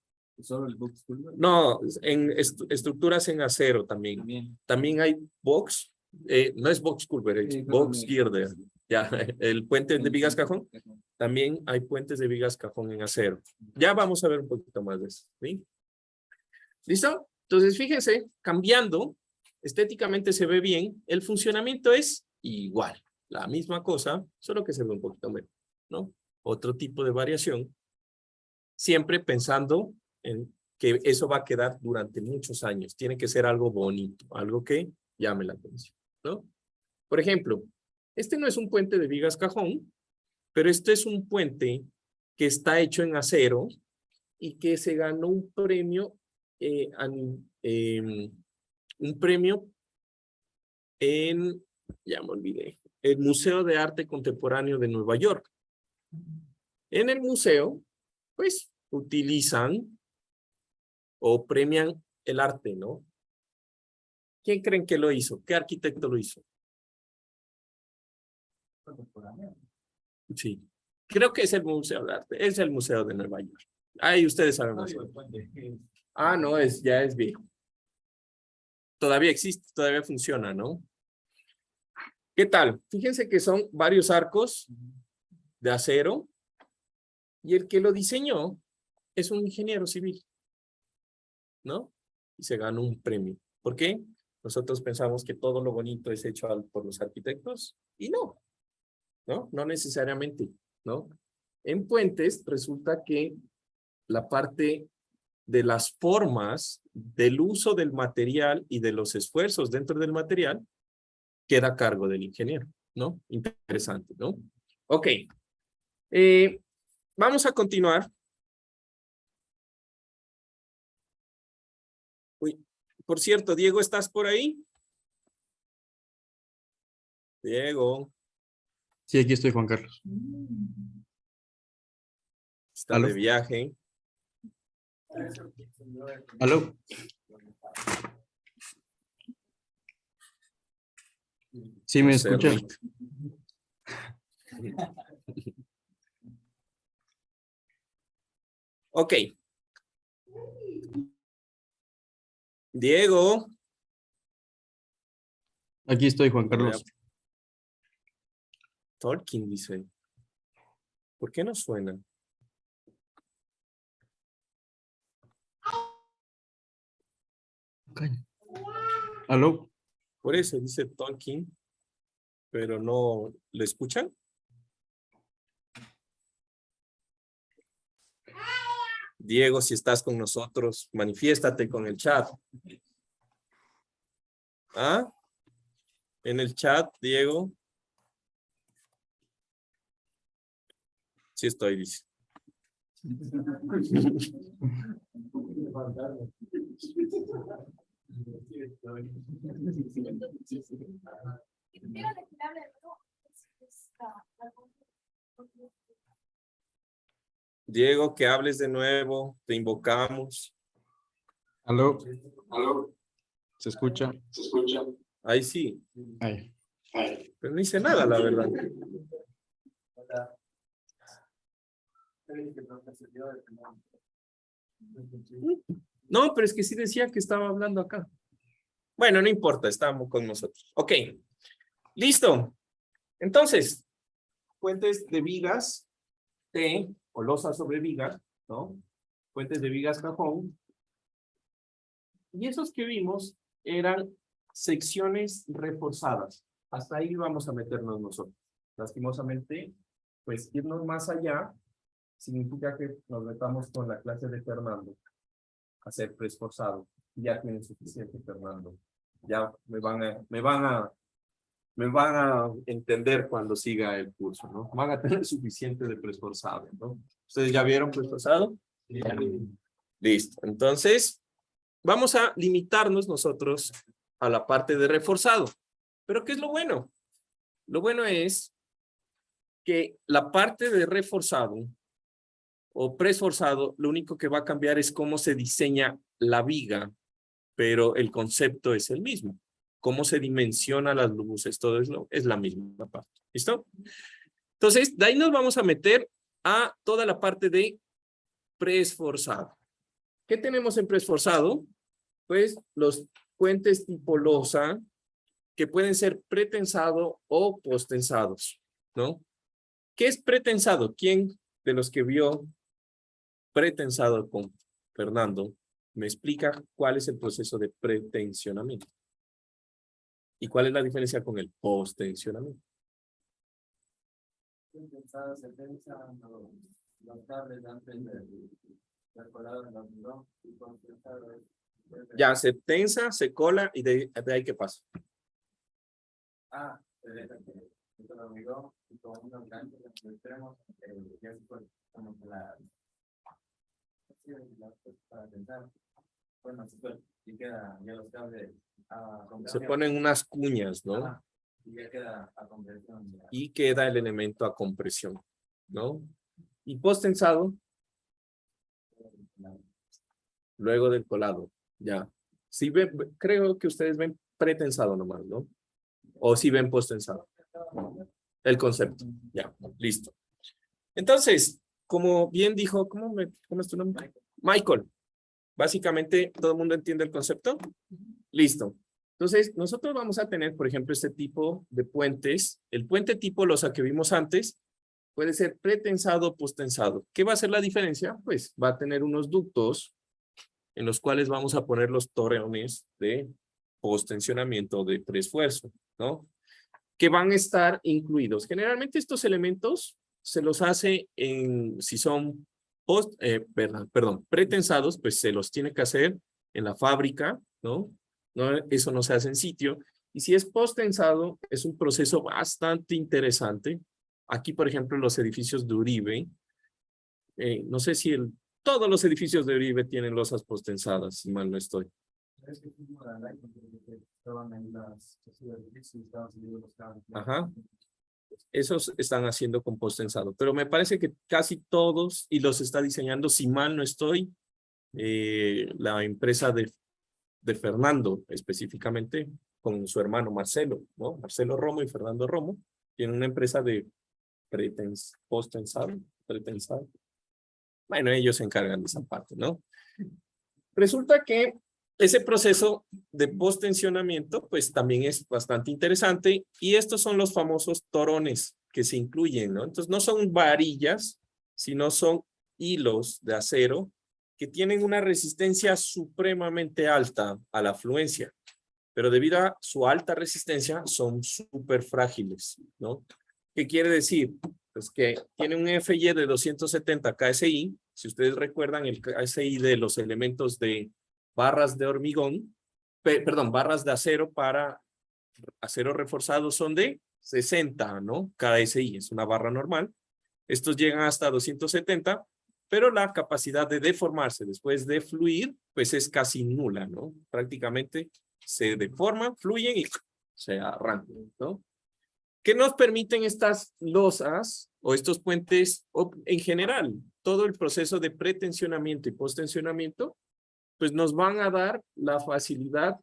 ¿Solo el box curvo? No, en estructuras en acero también. También hay box, no es box culver, es box girder. Ya, el puente de vigas cajón. También hay puentes de vigas cajón en acero. Ya vamos a ver un poquito más de eso. ¿Sí? ¿Listo? Entonces, fíjense, cambiando, estéticamente se ve bien, el funcionamiento es igual. La misma cosa, solo que se ve un poquito menos, ¿no? Otro tipo de variación, siempre pensando en que eso va a quedar durante muchos años. Tiene que ser algo bonito, algo que llame la atención, ¿no? Por ejemplo, este no es un puente de vigas cajón, pero este es un puente que está hecho en acero y que se ganó un premio, ya me olvidé, el Museo de Arte Contemporáneo de Nueva York. En el museo, pues, utilizan o premian el arte, ¿no? ¿Quién creen que lo hizo? ¿Qué arquitecto lo hizo? Sí. Creo que es el Museo de Arte, es el Museo de Nueva York. Ahí ustedes saben más. Ah, no, ya es viejo. Todavía existe, todavía funciona, ¿no? ¿Qué tal? Fíjense que son varios arcos de acero y el que lo diseñó es un ingeniero civil, ¿no? Y se ganó un premio. ¿Por qué? Nosotros pensamos que todo lo bonito es hecho por los arquitectos y no, ¿no? No necesariamente, ¿no? En puentes resulta que la parte de las formas, del uso del material y de los esfuerzos dentro del material queda a cargo del ingeniero, ¿no? Interesante, ¿no? Ok. Vamos a continuar. Uy, por cierto, Diego, ¿estás por ahí? Diego. Sí, aquí estoy, Juan Carlos. Está ¿Aló? de viaje. ¿Aló? ¿Sí me No sé, escucha? Rick. Ok. Diego. Aquí estoy, Juan Carlos. Tolkien dice. ¿Por qué no suena? ¿Aló? Por eso dice Tolkien, pero no lo escuchan. Diego, si estás con nosotros, manifiéstate con el chat. ¿Ah? En el chat, Diego. Sí estoy, dice. Diego, que hables de nuevo, te invocamos. ¿Aló? ¿Se escucha? Ahí sí, Ahí. pero no hice nada, la verdad. No, pero es que sí decía que estaba hablando acá. Bueno, no importa, estamos con nosotros. Ok, listo. Entonces, puentes de vigas o losas sobre vigas, ¿no? Puentes de vigas cajón. Y esos que vimos eran secciones reforzadas. Hasta ahí vamos a meternos nosotros. Lastimosamente, pues irnos más allá significa que nos metamos con la clase de Fernando a ser preesforzado. Ya tienen suficiente, Fernando. Ya me van a entender cuando siga el curso, ¿no? Van a tener suficiente de preesforzado, ¿no? ¿Ustedes ya vieron preesforzado? Sí. Listo. Entonces, vamos a limitarnos nosotros a la parte de reforzado. ¿Pero qué es lo bueno? Lo bueno es que la parte de reforzado o preesforzado, lo único que va a cambiar es cómo se diseña la viga, pero el concepto es el mismo. Cómo se dimensiona las luces, todo es la misma parte. ¿Listo? Entonces, de ahí nos vamos a meter a toda la parte de preesforzado. ¿Qué tenemos en preesforzado? Pues los puentes tipo losa, que pueden ser pretensado o postensados, ¿no? ¿Qué es pretensado? ¿Quién de los que vio pretensado con Fernando me explica cuál es el proceso de pretensionamiento? ¿Y cuál es la diferencia con el postensionamiento? Ya se tensa, se cola y de ahí ¿qué pasa? Se ponen unas cuñas, ¿no? Y queda el elemento a compresión, ¿no? Y postensado, luego del colado, ya. Si ven, creo que ustedes ven pretensado nomás, ¿no? O si ven postensado. El concepto. Ya, listo. Entonces, como bien dijo, ¿cómo es tu nombre? Michael. Básicamente, ¿todo el mundo entiende el concepto? Listo. Entonces, nosotros vamos a tener, por ejemplo, este tipo de puentes. El puente tipo losa que vimos antes puede ser pretensado o posttensado. ¿Qué va a ser la diferencia? Pues va a tener unos ductos en los cuales vamos a poner los torreones de posttensionamiento de preesfuerzo, ¿no? Que van a estar incluidos. Generalmente estos elementos se los hace si son pretensados, pues se los tiene que hacer en la fábrica, ¿no? Eso no se hace en sitio. Y si es posttensado, es un proceso bastante interesante. Aquí, por ejemplo, los edificios de Uribe, no sé si todos los edificios de Uribe tienen losas posttensadas, si mal no estoy. Es que fuimos a la porque estaban ahí las edificios y estaban saliendo los cables. Ajá. Esos están haciendo con posttensado, pero me parece que casi todos, y los está diseñando, si mal no estoy, la empresa de Fernando, específicamente, con su hermano Marcelo, ¿no? Marcelo Romo y Fernando Romo, tienen una empresa de posttensado. Bueno, ellos se encargan de esa parte, ¿no? Resulta que ese proceso de posttensionamiento, pues también es bastante interesante, y estos son los famosos torones que se incluyen, ¿no? Entonces no son varillas, sino son hilos de acero que tienen una resistencia supremamente alta a la fluencia, pero debido a su alta resistencia son súper frágiles, ¿no? ¿Qué quiere decir? Pues que tiene un FY de 270 KSI. Si ustedes recuerdan, el KSI de los elementos de barras de hormigón, barras de acero para acero reforzado son de 60, ¿no? KSI es una barra normal. Estos llegan hasta 270, pero la capacidad de deformarse después de fluir, pues es casi nula, ¿no? Prácticamente se deforman, fluyen y se arrancan, ¿no? ¿Qué nos permiten estas losas o estos puentes en general? Todo el proceso de pretensionamiento y posttensionamiento, pues nos van a dar la facilidad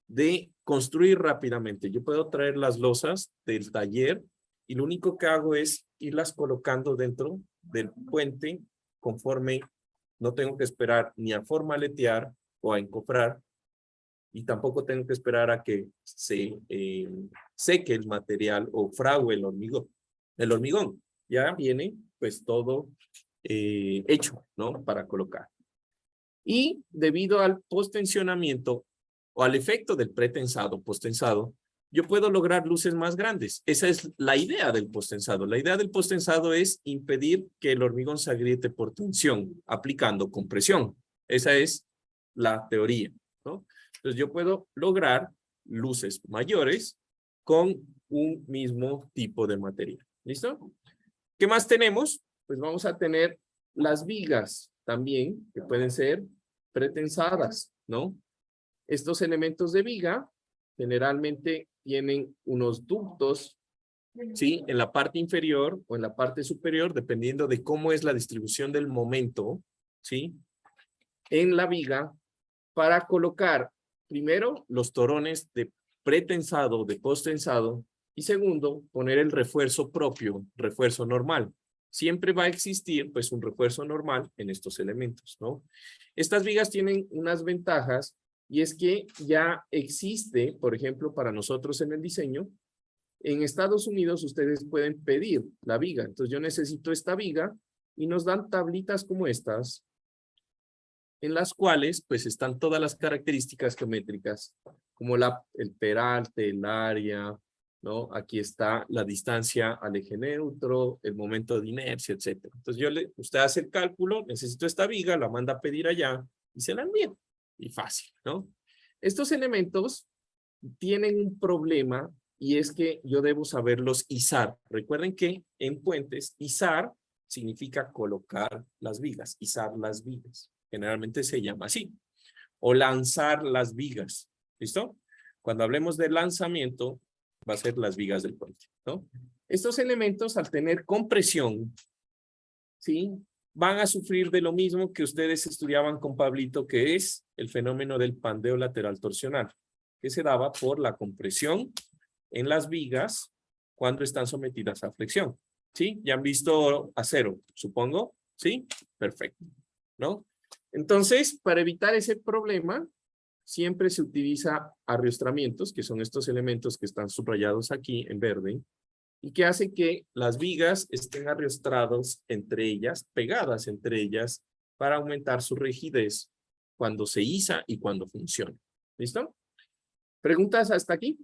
de construir rápidamente. Yo puedo traer las losas del taller y lo único que hago es irlas colocando dentro del puente conforme no tengo que esperar ni a formaletear o a encofrar, y tampoco tengo que esperar a que se seque el material o frague el hormigón. El hormigón ya viene pues todo hecho, ¿no? Para colocar. Y debido al posttensionamiento o al efecto del pretensado, posttensado, yo puedo lograr luces más grandes. Esa es la idea del posttensado. La idea del posttensado es impedir que el hormigón se agriete por tensión, aplicando compresión. Esa es la teoría, ¿no? Entonces yo puedo lograr luces mayores con un mismo tipo de material. ¿Listo? ¿Qué más tenemos? Pues vamos a tener las vigas también, que pueden ser pretensadas, ¿no? Estos elementos de viga generalmente tienen unos ductos, ¿sí? En la parte inferior o en la parte superior, dependiendo de cómo es la distribución del momento, ¿sí? En la viga, para colocar, primero, los torones de pretensado, de posttensado, y segundo, poner el refuerzo propio, refuerzo normal. Siempre va a existir, pues, un refuerzo normal en estos elementos, ¿no? Estas vigas tienen unas ventajas, y es que ya existe, por ejemplo, para nosotros en el diseño, en Estados Unidos ustedes pueden pedir la viga. Entonces yo necesito esta viga y nos dan tablitas como estas, en las cuales pues están todas las características geométricas, como el peralte, el área, ¿no? Aquí está la distancia al eje neutro, el momento de inercia, etc. Entonces usted hace el cálculo, necesito esta viga, la manda a pedir allá y se la envía. Y fácil, ¿no? Estos elementos tienen un problema, y es que yo debo saberlos izar. Recuerden que en puentes, izar significa colocar las vigas, izar las vigas. Generalmente se llama así. O lanzar las vigas. ¿Listo? Cuando hablemos de lanzamiento, va a ser las vigas del puente, ¿no? Estos elementos, al tener compresión, ¿sí? Van a sufrir de lo mismo que ustedes estudiaban con Pablito, que es el fenómeno del pandeo lateral torsional, que se daba por la compresión en las vigas cuando están sometidas a flexión. ¿Sí? Ya han visto acero, supongo. ¿Sí? Perfecto. ¿No? Entonces, para evitar ese problema, siempre se utiliza arriostramientos, que son estos elementos que están subrayados aquí en verde, y que hace que las vigas estén arriostrados entre ellas, pegadas entre ellas, para aumentar su rigidez cuando se iza y cuando funciona. ¿Listo? ¿Preguntas hasta aquí?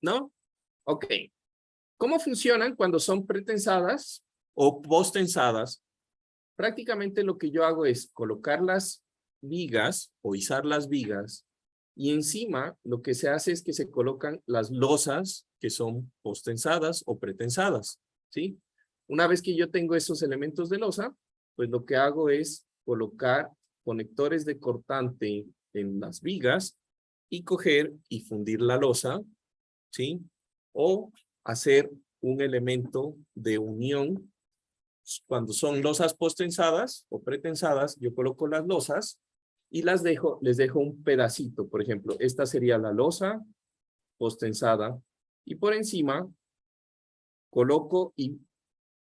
¿No? Ok. ¿Cómo funcionan cuando son pretensadas o postensadas? Prácticamente lo que yo hago es colocar las vigas o izar las vigas y encima lo que se hace es que se colocan las losas que son postensadas o pretensadas, ¿sí? Una vez que yo tengo esos elementos de losa, pues lo que hago es colocar conectores de cortante en las vigas y coger y fundir la losa, ¿sí? O hacer un elemento de unión. Cuando son losas postensadas o pretensadas, yo coloco las losas y les dejo un pedacito. Por ejemplo, esta sería la losa postensada y por encima coloco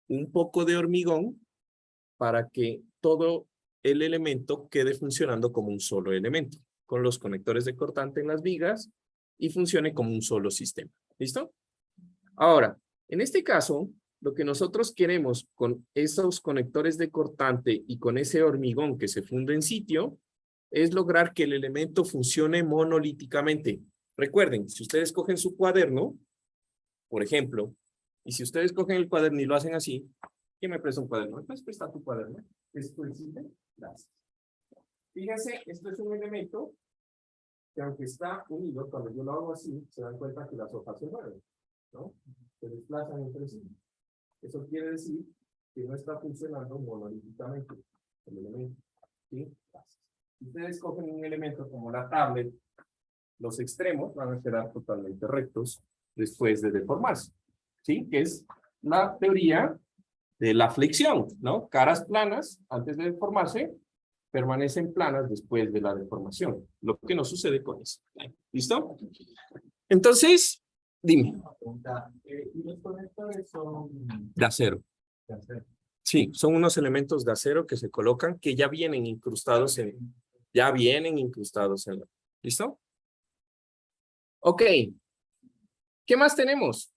un poco de hormigón para que todo el elemento quede funcionando como un solo elemento, con los conectores de cortante en las vigas y funcione como un solo sistema. ¿Listo? Ahora, en este caso, lo que nosotros queremos con esos conectores de cortante y con ese hormigón que se funde en sitio, es lograr que el elemento funcione monolíticamente. Recuerden, si ustedes cogen su cuaderno, por ejemplo, y si ustedes cogen el cuaderno y lo hacen así, ¿quién me presta un cuaderno? ¿Me puedes prestar tu cuaderno? ¿Esto existe? Gracias. Fíjense, esto es un elemento que aunque está unido, cuando yo lo hago así, se dan cuenta que las hojas se mueven, ¿no? Se desplazan entre sí. Eso quiere decir que no está funcionando monolíticamente el elemento. ¿Sí? Si ustedes cogen un elemento como la tablet, los extremos van a quedar totalmente rectos después de deformarse. ¿Sí? Que es la teoría de la flexión, ¿no? Caras planas antes de deformarse permanecen planas después de la deformación. Lo que no sucede con eso. ¿Listo? Entonces, dime. Una pregunta, ¿y los conectores son De acero. de acero? Sí, son unos elementos de acero que se colocan que ya vienen incrustados en... ¿Listo? Ok. ¿Qué más tenemos?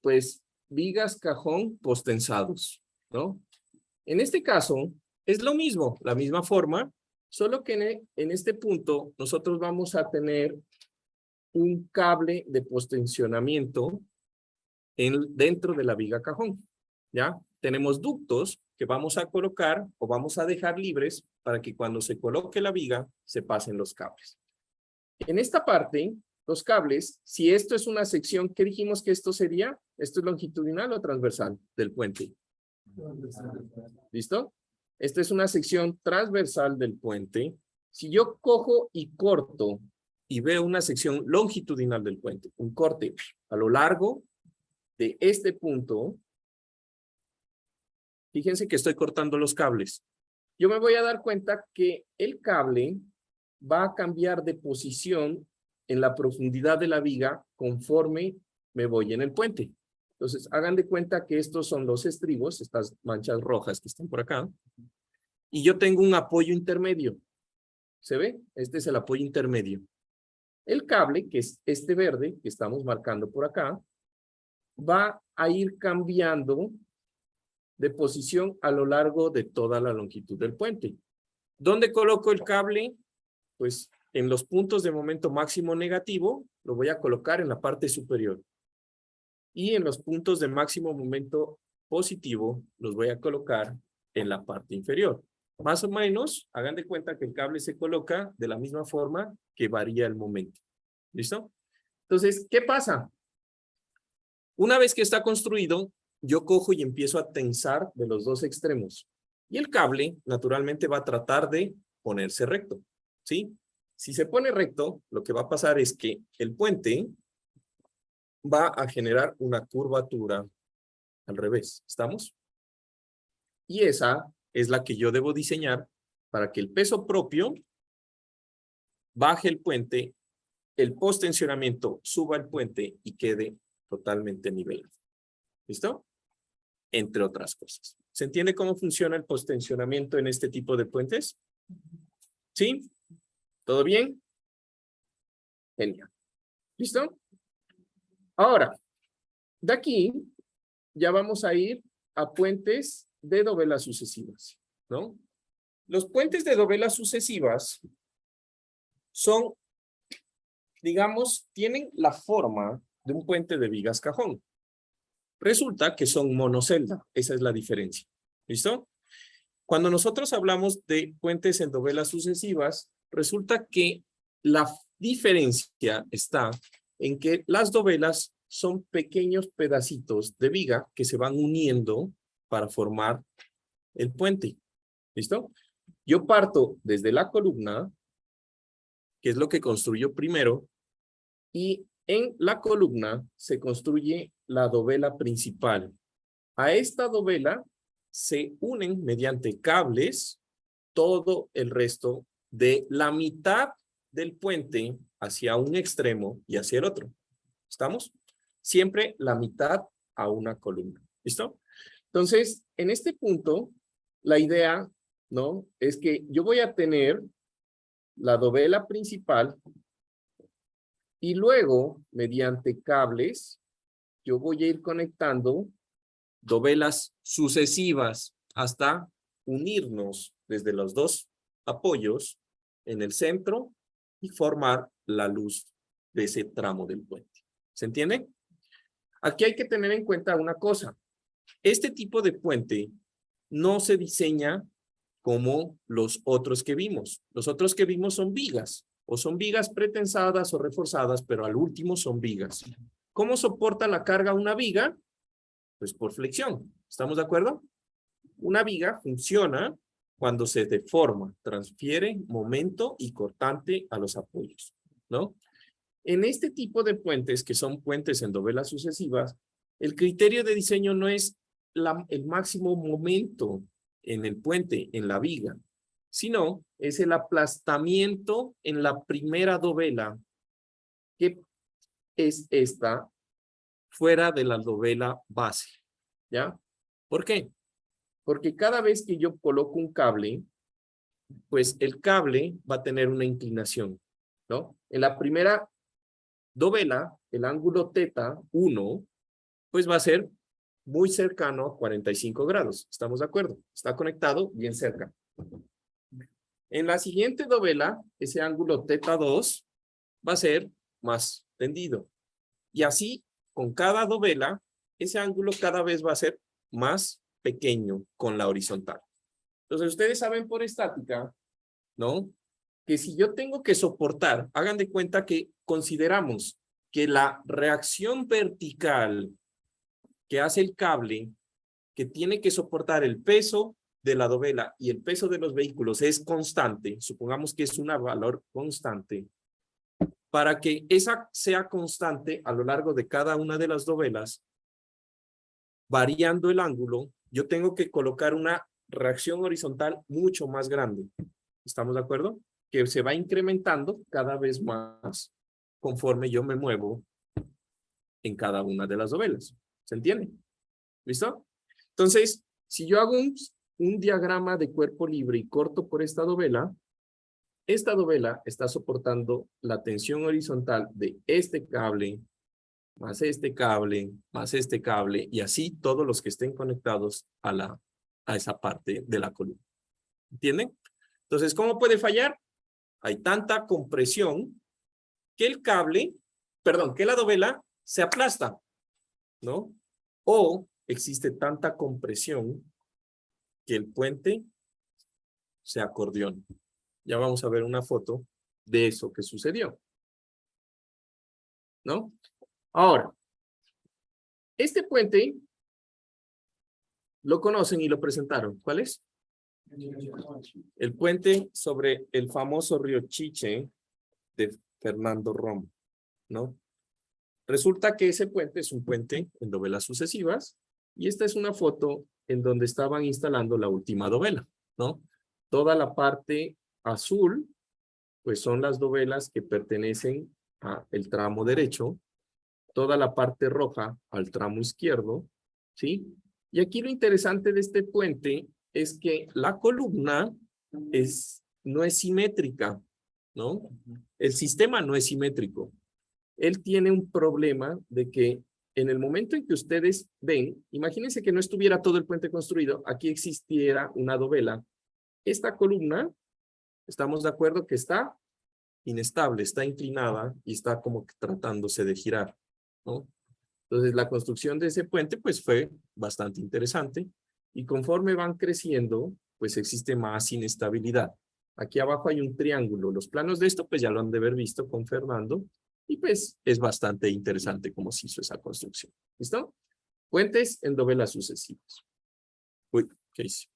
Pues vigas cajón postensados, ¿no? En este caso, es lo mismo, la misma forma, solo que en este punto nosotros vamos a tener un cable de postensionamiento dentro de la viga cajón, ¿ya? Tenemos ductos que vamos a colocar o vamos a dejar libres para que cuando se coloque la viga se pasen los cables. En esta parte, los cables, si esto es una sección, ¿qué dijimos que esto sería? ¿Esto es longitudinal o transversal del puente? ¿Listo? Esta es una sección transversal del puente. Si yo cojo y corto y veo una sección longitudinal del puente, un corte a lo largo de este punto, fíjense que estoy cortando los cables. Yo me voy a dar cuenta que el cable va a cambiar de posición en la profundidad de la viga conforme me voy en el puente. Entonces, hagan de cuenta que estos son los estribos, estas manchas rojas que están por acá, y yo tengo un apoyo intermedio. ¿Se ve? Este es el apoyo intermedio. El cable, que es este verde que estamos marcando por acá, va a ir cambiando de posición a lo largo de toda la longitud del puente. ¿Dónde coloco el cable? Pues en los puntos de momento máximo negativo, lo voy a colocar en la parte superior. Y en los puntos de máximo momento positivo, los voy a colocar en la parte inferior. Más o menos, hagan de cuenta que el cable se coloca de la misma forma que varía el momento. ¿Listo? Entonces, ¿qué pasa? Una vez que está construido, yo cojo y empiezo a tensar de los dos extremos. Y el cable, naturalmente, va a tratar de ponerse recto. ¿Sí? Si se pone recto, lo que va a pasar es que el puente va a generar una curvatura al revés. ¿Estamos? Y esa es la que yo debo diseñar para que el peso propio baje el puente, el postensionamiento suba el puente y quede totalmente nivelado. ¿Listo? Entre otras cosas. ¿Se entiende cómo funciona el postensionamiento en este tipo de puentes? ¿Sí? ¿Todo bien? Genial. ¿Listo? Ahora, de aquí ya vamos a ir a puentes de dovelas sucesivas, ¿no? Los puentes de dovelas sucesivas son, digamos, tienen la forma de un puente de vigas cajón. Resulta que son monocelda, esa es la diferencia. ¿Listo? Cuando nosotros hablamos de puentes en dovelas sucesivas, resulta que la diferencia está en que las dovelas son pequeños pedacitos de viga que se van uniendo para formar el puente. ¿Listo? Yo parto desde la columna, que es lo que construyo primero, y en la columna se construye la dovela principal. A esta dovela se unen mediante cables todo el resto de la mitad del puente hacia un extremo y hacia el otro. ¿Estamos? Siempre la mitad a una columna. ¿Listo? Entonces, en este punto, la idea, ¿no? Es que yo voy a tener la dovela principal y luego, mediante cables, yo voy a ir conectando dovelas sucesivas hasta unirnos desde los dos apoyos en el centro y formar la luz de ese tramo del puente. ¿Se entiende? Aquí hay que tener en cuenta una cosa. Este tipo de puente no se diseña como los otros que vimos. Los otros que vimos son vigas, o son vigas pretensadas o reforzadas, pero al último son vigas. ¿Cómo soporta la carga una viga? Pues por flexión. ¿Estamos de acuerdo? Una viga funciona cuando se deforma, transfiere momento y cortante a los apoyos, ¿no? En este tipo de puentes, que son puentes en dovelas sucesivas, el criterio de diseño no es el máximo momento en el puente, en la viga, sino es el aplastamiento en la primera dovela, que es esta, fuera de la dovela base, ¿ya? ¿Por qué? Porque cada vez que yo coloco un cable, pues el cable va a tener una inclinación, ¿no? En la primera dovela, el ángulo θ, 1, pues va a ser muy cercano a 45 grados. ¿Estamos de acuerdo? Está conectado bien cerca. En la siguiente dovela, ese ángulo θ2 va a ser más tendido. Y así, con cada dovela, ese ángulo cada vez va a ser más pequeño con la horizontal. Entonces, ustedes saben por estática, ¿no? Que si yo tengo que soportar, hagan de cuenta que consideramos que la reacción vertical que hace el cable, que tiene que soportar el peso de la dovela y el peso de los vehículos es constante, supongamos que es un valor constante, para que esa sea constante a lo largo de cada una de las dovelas, variando el ángulo, yo tengo que colocar una reacción horizontal mucho más grande. ¿Estamos de acuerdo? Que se va incrementando cada vez más conforme yo me muevo en cada una de las dovelas. ¿Se entiende? ¿Listo? Entonces, si yo hago un diagrama de cuerpo libre y corto por esta dovela está soportando la tensión horizontal de este cable, más este cable, más este cable, y así todos los que estén conectados a esa parte de la columna. ¿Entienden? Entonces, ¿cómo puede fallar? Hay tanta compresión que el cable, perdón, que la dovela se aplasta, ¿no? O existe tanta compresión que el puente se acordeona. Ya vamos a ver una foto de eso que sucedió, ¿no? Ahora, este puente lo conocen y lo presentaron. ¿Cuál es? El puente sobre el famoso río Chiche de Fernando Romo, ¿no? Resulta que ese puente es un puente en dovelas sucesivas y esta es una foto en donde estaban instalando la última dovela, ¿no? Toda la parte azul, pues son las dovelas que pertenecen al tramo derecho toda la parte roja al tramo izquierdo, ¿sí? Y aquí lo interesante de este puente es que la columna no es simétrica, ¿no? El sistema no es simétrico. Él tiene un problema de que en el momento en que ustedes ven, imagínense que no estuviera todo el puente construido, aquí existiera una dovela. Esta columna, estamos de acuerdo que está inestable, está inclinada y está como que tratándose de girar, ¿no? Entonces la construcción de ese puente pues fue bastante interesante y conforme van creciendo pues existe más inestabilidad. Aquí abajo hay un triángulo, los planos de esto pues ya lo han de haber visto con Fernando y pues es bastante interesante cómo se hizo esa construcción. ¿Listo? Puentes en dovelas sucesivas. Uy, ¿qué hice?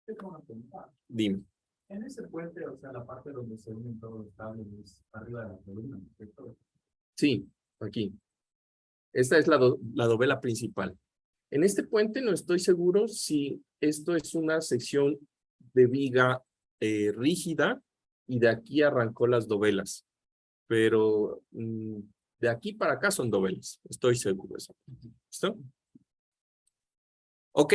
Tengo una pregunta. Dime. En ese puente, o sea, la parte donde se unen todos los cables es arriba de la columna, ¿cierto? Sí, aquí. Esta es la dovela principal. En este puente no estoy seguro si esto es una sección de viga rígida y de aquí arrancó las dovelas. Pero de aquí para acá son dovelas. Estoy seguro de eso. ¿Listo? Ok.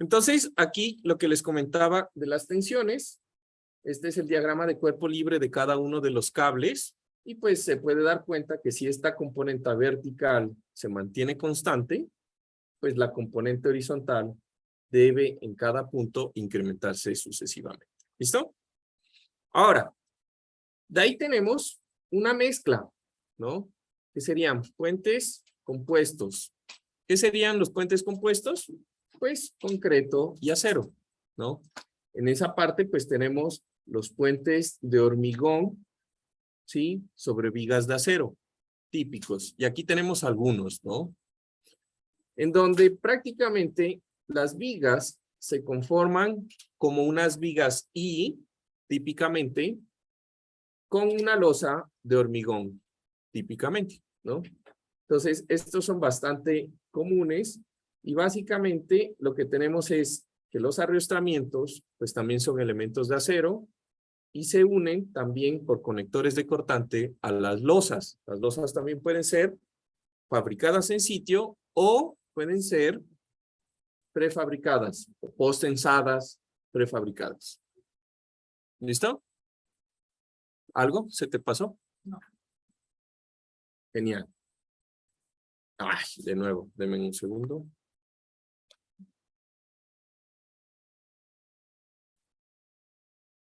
Entonces, aquí lo que les comentaba de las tensiones. Este es el diagrama de cuerpo libre de cada uno de los cables. Y pues se puede dar cuenta que si esta componente vertical se mantiene constante, pues la componente horizontal debe en cada punto incrementarse sucesivamente. ¿Listo? Ahora, de ahí tenemos una mezcla, ¿no? ¿Qué serían? Puentes compuestos. ¿Qué serían los puentes compuestos? Pues concreto y acero, ¿no? En esa parte pues tenemos los puentes de hormigón, ¿sí? Sobre vigas de acero, típicos. Y aquí tenemos algunos, ¿no? En donde prácticamente las vigas se conforman como unas vigas I, típicamente, con una losa de hormigón, típicamente, ¿no? Entonces, estos son bastante comunes y básicamente lo que tenemos es que los arriostramientos, pues también son elementos de acero y se unen también por conectores de cortante a las losas. Las losas también pueden ser fabricadas en sitio o pueden ser prefabricadas, o postensadas, prefabricadas. ¿Listo? ¿Algo se te pasó? No. Genial. Ay, de nuevo, denme un segundo.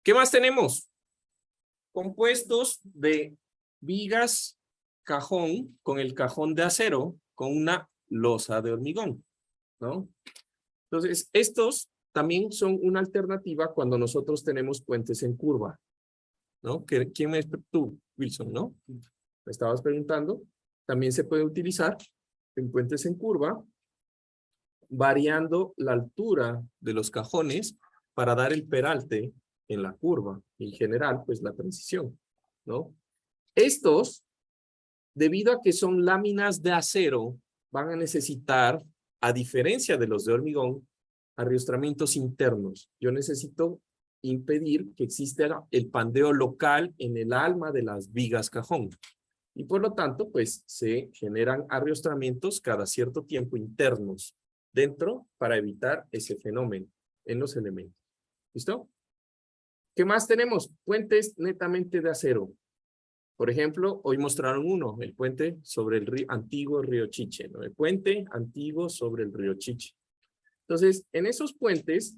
¿Qué más tenemos? Compuestos de vigas cajón con el cajón de acero con una losa de hormigón, ¿no? Entonces, estos también son una alternativa cuando nosotros tenemos puentes en curva, ¿no? ¿Quién es tú, Wilson, no? Me estabas preguntando. También se puede utilizar en puentes en curva, variando la altura de los cajones para dar el peralte en la curva. En general, pues la transición, ¿no? Estos, debido a que son láminas de acero, van a necesitar, a diferencia de los de hormigón, arriostramientos internos. Yo necesito impedir que exista el pandeo local en el alma de las vigas cajón. Y por lo tanto, pues se generan arriostramientos cada cierto tiempo internos dentro para evitar ese fenómeno en los elementos. ¿Listo? ¿Qué más tenemos? Puentes netamente de acero. Por ejemplo, hoy mostraron uno, el puente sobre el antiguo río Chiche, ¿no? El puente antiguo sobre el río Chiche. Entonces, en esos puentes,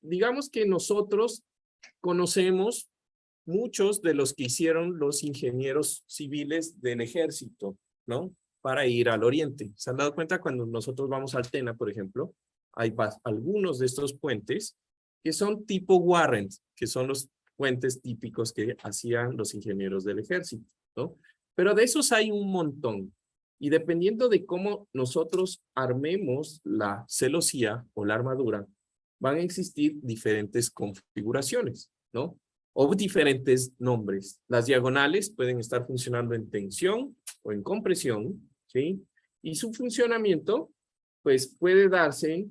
digamos que nosotros conocemos muchos de los que hicieron los ingenieros civiles del ejército, ¿no? Para ir al oriente. ¿Se han dado cuenta cuando nosotros vamos a Altena, por ejemplo? Hay algunos de estos puentes que son tipo Warren, que son los puentes típicos que hacían los ingenieros del ejército, ¿no? Pero de esos hay un montón. Y dependiendo de cómo nosotros armemos la celosía o la armadura, van a existir diferentes configuraciones, ¿no? O diferentes nombres. Las diagonales pueden estar funcionando en tensión o en compresión, ¿sí? Y su funcionamiento, pues, puede darse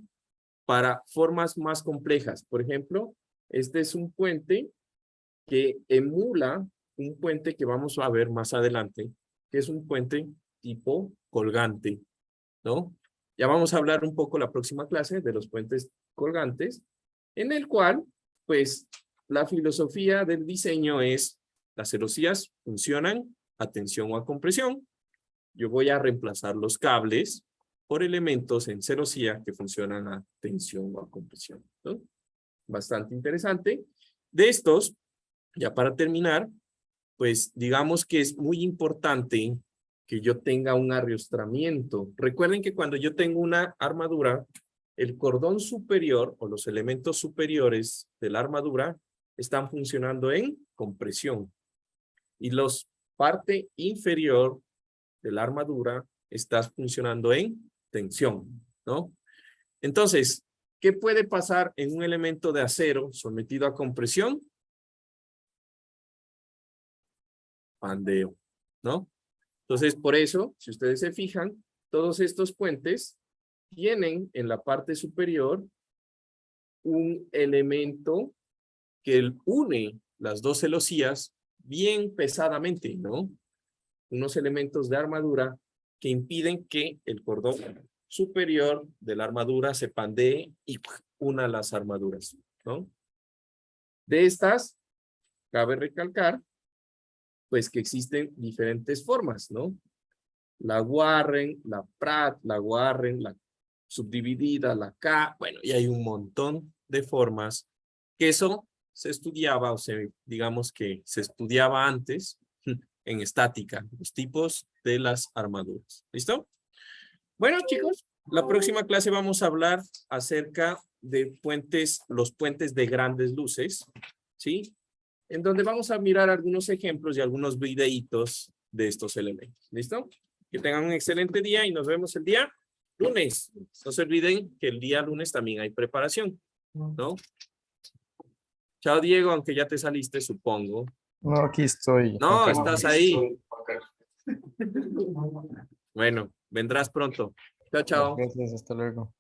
para formas más complejas. Por ejemplo, este es un puente que emula un puente que vamos a ver más adelante, que es un puente tipo colgante, ¿no? Ya vamos a hablar un poco la próxima clase de los puentes colgantes, en el cual, pues, la filosofía del diseño es, las celosías funcionan a tensión o a compresión. Yo voy a reemplazar los cables por elementos en celosía que funcionan a tensión o a compresión, ¿no? Bastante interesante. De estos, ya para terminar, pues digamos que es muy importante que yo tenga un arrastramiento. Recuerden que cuando yo tengo una armadura, el cordón superior o los elementos superiores de la armadura están funcionando en compresión. Y los parte inferior de la armadura está funcionando en tensión, ¿no? Entonces, ¿qué puede pasar en un elemento de acero sometido a compresión? Pandeo, ¿no? Entonces, por eso, si ustedes se fijan, todos estos puentes tienen en la parte superior un elemento que une las dos celosías bien pesadamente, ¿no? Unos elementos de armadura que impiden que el cordón superior de la armadura se pandee y una las armaduras, ¿no? De estas, cabe recalcar, pues que existen diferentes formas, ¿no? La Warren, la Pratt, la Warren, la subdividida, la K, bueno, y hay un montón de formas que eso se estudiaba, o sea, digamos que se estudiaba antes en estática, los tipos de las armaduras. ¿Listo? Bueno, chicos, la próxima clase vamos a hablar acerca de puentes, los puentes de grandes luces, ¿sí? En donde vamos a mirar algunos ejemplos y algunos videitos de estos elementos. ¿Listo? Que tengan un excelente día y nos vemos el día lunes. No se olviden que el día lunes también hay preparación, ¿no? Chao, Diego, aunque ya te saliste, supongo. No, aquí estoy. No, Juan Carlos. estás ahí. Bueno, vendrás pronto. Chao, chao. Gracias, hasta luego.